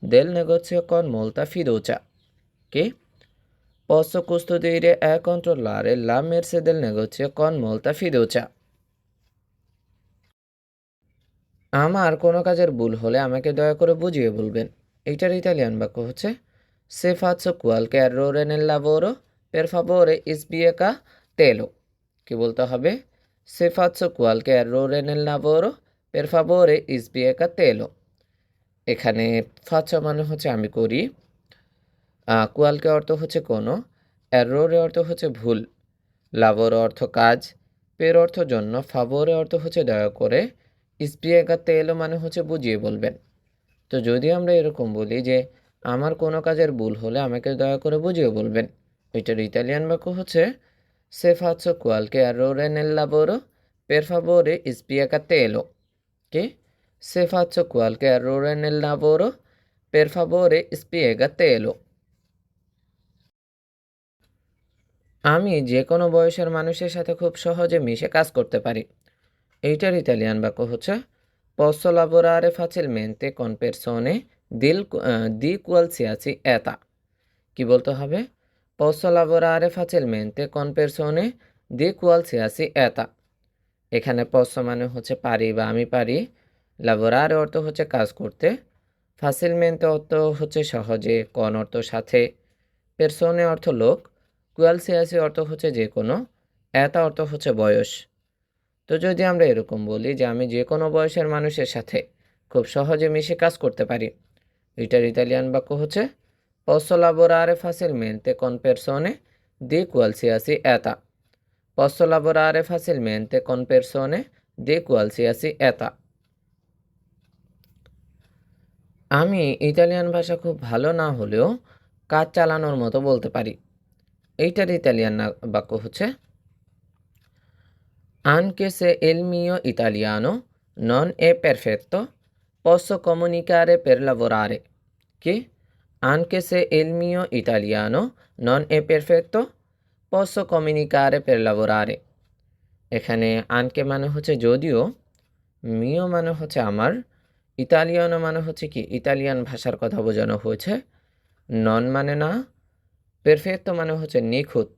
A: del negozio con molta fiducia. Che? posso custodire e controllare la merce del negozio con molta fiducia. আমার কোনো কাজের ভুল হলে আমাকে দয়া করে বুঝিয়ে বলবেন, এইটার ইতালিয়ান বাক্য হচ্ছে se faccio qualche errore nel lavoro per favore spiega-telo. কি বলতে হবে? se faccio qualche errore nel lavoro per favore spiega-telo. এখানে faccio মানে হচ্ছে আমি করি, qualche অর্থ হচ্ছে কোনো, errore অর্থ হচ্ছে ভুল, lavoro অর্থ কাজ, per অর্থ জন্য, favore অর্থ হচ্ছে দয়া করে, spiega-telo মানে হচ্ছে বুঝিয়ে বলবেন। তো যদি আমরা এরকম বলি যে আমার কোনো কাজের ভুল হলে আমাকে দয়া করে বুঝিয়ে বলবেন, এটার ইতালিয়ান বাক্য হচ্ছে se faccio qualche errore nel lavoro per favore spiega-telo. Che? se faccio qualche errore nel lavoro per favore spiega-telo. আমি যে কোনো বয়সের মানুষের সাথে খুব সহজে মিশে কাজ করতে পারি, এইটার ইতালিয়ান বাক্য হচ্ছে posso lavorare facilmente con persone di qualsiasi età. কি বলতে হবে? posso lavorare facilmente con persone di qualsiasi età. এখানে posso মানে হচ্ছে পারি বা আমি পারি, lavorare অর্থ হচ্ছে কাজ করতে, facilmente অর্থ হচ্ছে সহজে, con অর্থ সাথে, পেরসোনে অর্থ লোক, কুয়ালসিয়াসি অর্থ হচ্ছে যে কোনো, এতা অর্থ হচ্ছে বয়স। তো যদি আমরা এরকম বলি যে আমি যে কোনো বয়সের মানুষের সাথে খুব সহজে মিশে কাজ করতে পারি, এটার ইতালিয়ান বাক্য হচ্ছে posso lavorare facilmente con persone di qualsiasi età. Posso lavorare facilmente con persone di qualsiasi età. আমি ইতালিয়ান ভাষা খুব ভালো না হলেও কাজ চালানোর মতো বলতে পারি। এইটার ইতালিয়ান বাক্য হচ্ছে anche se il mio italiano non è perfetto, posso comunicare per lavorare. কি? Anche se il mio italiano non è perfetto, posso comunicare per lavorare. এখানে আনকে মানে হচ্ছে যদিও, মিও মানে হচ্ছে আমার, ইতালিয়ানো মানে হচ্ছে কি ইতালিয়ান ভাষার কথা বোঝানো হয়েছে, নন মানে না, পেরফেক্টো মানে হচ্ছে নিখুঁত,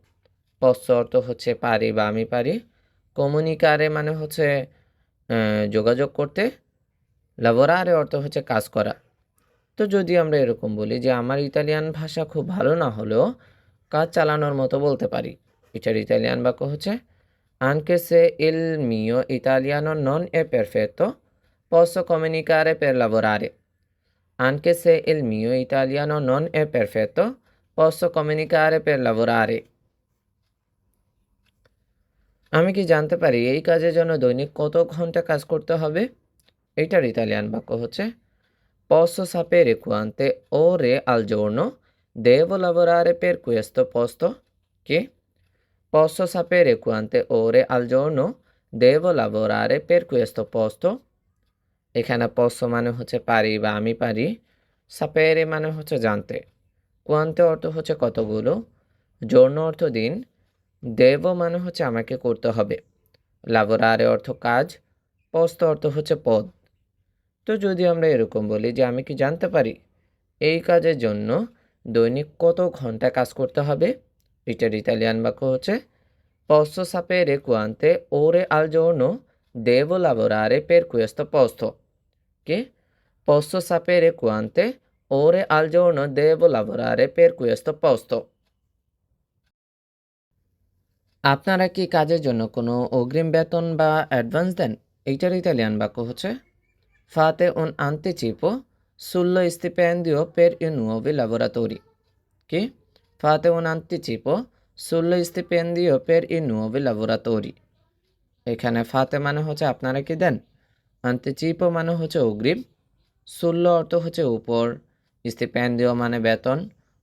A: পস্সো অর্থ হচ্ছে পারি বা আমি পারি, কমিউনিকারে মানে হচ্ছে যোগাযোগ করতে, লাবোরারে অর্থ হচ্ছে কাজ করা। তো যদি আমরা এরকম বলি যে আমার ইতালিয়ান ভাষা খুব ভালো না হলেও কাজ চালানোর মতো বলতে পারি, এটার ইতালিয়ান বাক্য হচ্ছে anche se il mio italiano non è perfetto, posso comunicare per lavorare. Anche se il mio italiano non è perfetto, posso comunicare per lavorare. আমি কি জানতে পারি এই কাজের জন্য দৈনিক কত ঘন্টা কাজ করতে হবে? এটার ইতালিয়ান বাক্য হচ্ছে posso sapere quante ore al giorno devo lavorare per questo posto? Che? Posso sapere quante ore al giorno devo lavorare per questo posto? এখানে posso মানে হচ্ছে পারি বা আমি পারি, sapere মানে হচ্ছে জানতে, quante অর্থ হচ্ছে কতগুলো, giorno অর্থ দিন, devo মানে হচ্ছে আমাকে করতে হবে, lavorare অর্থ কাজ, posto অর্থ হচ্ছে পদ। তো যদি আমরা এরকম বলি যে আমি কি জানতে পারি এই কাজের জন্য দৈনিক কত ঘন্টা কাজ করতে হবে, এটার ইতালিয়ান বাক্য হচ্ছে posso sapere quante ore al giorno devo lavorare per questo posto? Che? Posso sapere quante ore al giorno devo lavorare per questo posto? আপনারা কি কাজের জন্য কোনো অগ্রিম বেতন বা অ্যাডভান্স দেন? এইটার ইতালিয়ান বাক্য হচ্ছে fate un anticipo sullo stipendio per i nuovi lavoratori. Che? Fate un anticipo sullo stipendio per i nuovi lavoratori. এখানে ফাতে মানে হচ্ছে আপনারা কি দেন, আন্তিচিপো মানে হচ্ছে অগ্রিম, ষোল্ল অর্থ হচ্ছে উপর, স্টিপেন্ডিও মানে বেতন,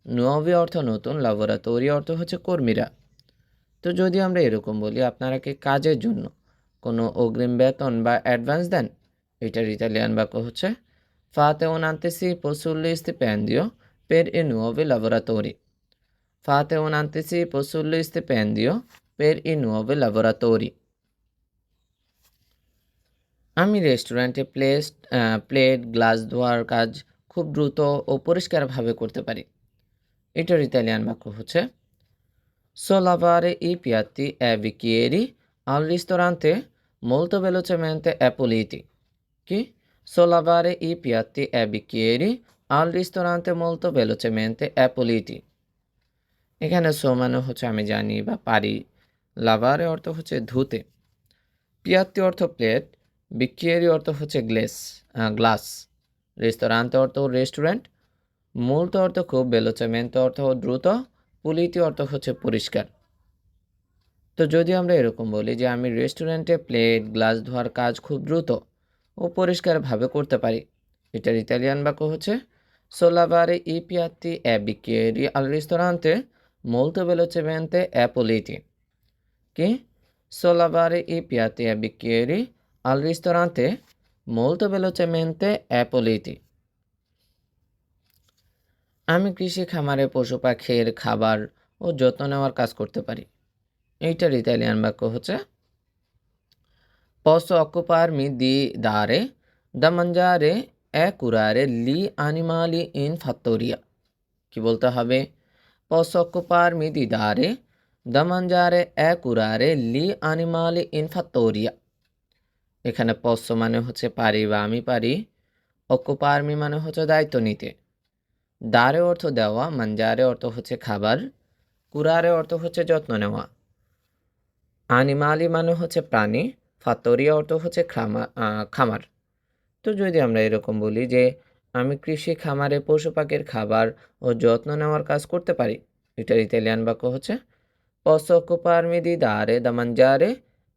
A: নুয়োভি অর্থ নতুন, লাবোরাটোরি অর্থ হচ্ছে কর্মীরা। তো যদি আমরা এরকম বলি আপনারা কি কাজের জন্য কোনো অগ্রিম বেতন বা অ্যাডভান্স দেন, এটার ইতালিয়ান বাক্য হচ্ছে fate un anticipo sullo stipendio per i nuovi lavoratori. Fate un anticipo sullo stipendio per i nuovi lavoratori. আমি রেস্টুরেন্টে প্লেট গ্লাস ধোয়ার কাজ খুব দ্রুত ও পরিষ্কারভাবে করতে পারি, এটার ইতালিয়ান বাক্য হচ্ছে so lavare i piatti e bicchieri al ristorante molto velocemente e puliti. Chi? So lavare i piatti e bicchieri al ristorante molto velocemente e puliti. এখানে সো মানে হচ্ছে আমি জানি বা পারি, লাভারে অর্থ হচ্ছে ধুতে, পিয়াত্তি অর্থ প্লেট, বিক্কিয়েরি অর্থ হচ্ছে গ্লাস, রেস্তোরান্তে অর্থ রেস্টুরেন্ট, মূলত অর্থ খুব, বেলোচেমেন্তে অর্থ দ্রুত, পুলিতি অর্থ হচ্ছে পরিষ্কার। তো যদি আমরা এরকম বলি যে আমি রেস্টুরেন্টে প্লেট গ্লাস ধোয়ার কাজ খুব দ্রুত ও পরিষ্কারভাবে করতে পারি, এটার ইতালিয়ান বাক্য হচ্ছে সোলাভারে ই পিয়াত্তি এ বিক্কিয়েরি আল রিস্তোরান্তে molto velocemente e puliti. Che? So lavare i piatti e bicchieri al ristorante molto velocemente e puliti. আমি কৃষি খামারে পশু পাখির খাবার ও যত্ন নেওয়ার কাজ করতে পারি, এইটার ইতালিয়ান বাক্য হচ্ছে posso occuparmi di dare da mangiare e curare gli animali in fattoria. কি বলতে হবে? posso occuparmi di dare da mangiare e curare gli animali in fattoria. এখানে posso মানে হচ্ছে পারি বা আমি পারি, occuparmi মানে হচ্ছে দায়িত্ব নিতে, দারে অর্থ দেওয়া, মানজারে অর্থ হচ্ছে খাবার, কুরারে অর্থ হচ্ছে যত্ন নেওয়া। আনিমালি মানে হচ্ছে প্রাণী, ফাত্তরিয়া অর্থ হচ্ছে খামার। তো যদি আমরা এরকম বলি যে আমি কৃষি খামারে পশু পাখির খাবার ও যত্ন নেওয়ার কাজ করতে পারি, এটার ইতালিয়ান বাক্য হচ্ছে posso occuparmi di dare da mangiare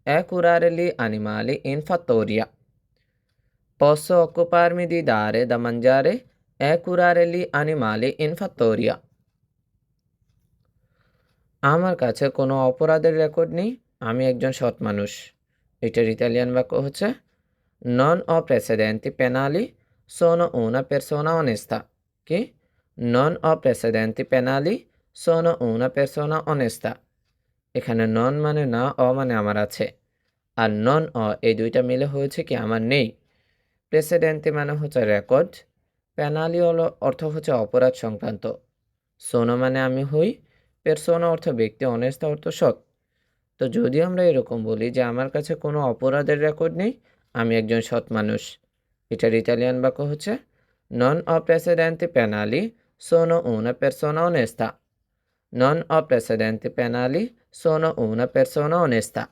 A: e curare gli animali in fattoria. Posso occuparmi di dare da mangiare e curare gli animali in fattoria. আমার কাছে কোনো অপরাধের রেকর্ড নেই, আমি একজন সৎ মানুষ। এটার ইতালিয়ান বাক্য হচ্ছে non ho precedenti penali, sono una persona onesta. কি? non ho precedenti penali, sono una persona onesta. এখানে নন মানে না, অ মানে আমার আছে, আর নন অ এই দুইটা মিলে হয়েছে কি আমার নেই। প্রেসিডেন্টি মানে হচ্ছে রেকর্ড, পেনালি হলো অর্থ হচ্ছে অপরাধ সংক্রান্ত, সোনো মানে আমি হই, পেরসোনা অর্থ ব্যক্তি, অনেস্তা অর্থ সৎ। তো যদি আমরা এরকম বলি যে আমার কাছে কোনো অপরাধের রেকর্ড নেই, আমি একজন সৎ মানুষ, এটার ইতালিয়ান বাক্য হচ্ছে নন অ প্রেসিডেন্টি পেনালি, সোনো una persona onesta. Non ho precedenti penali, sono una persona onesta.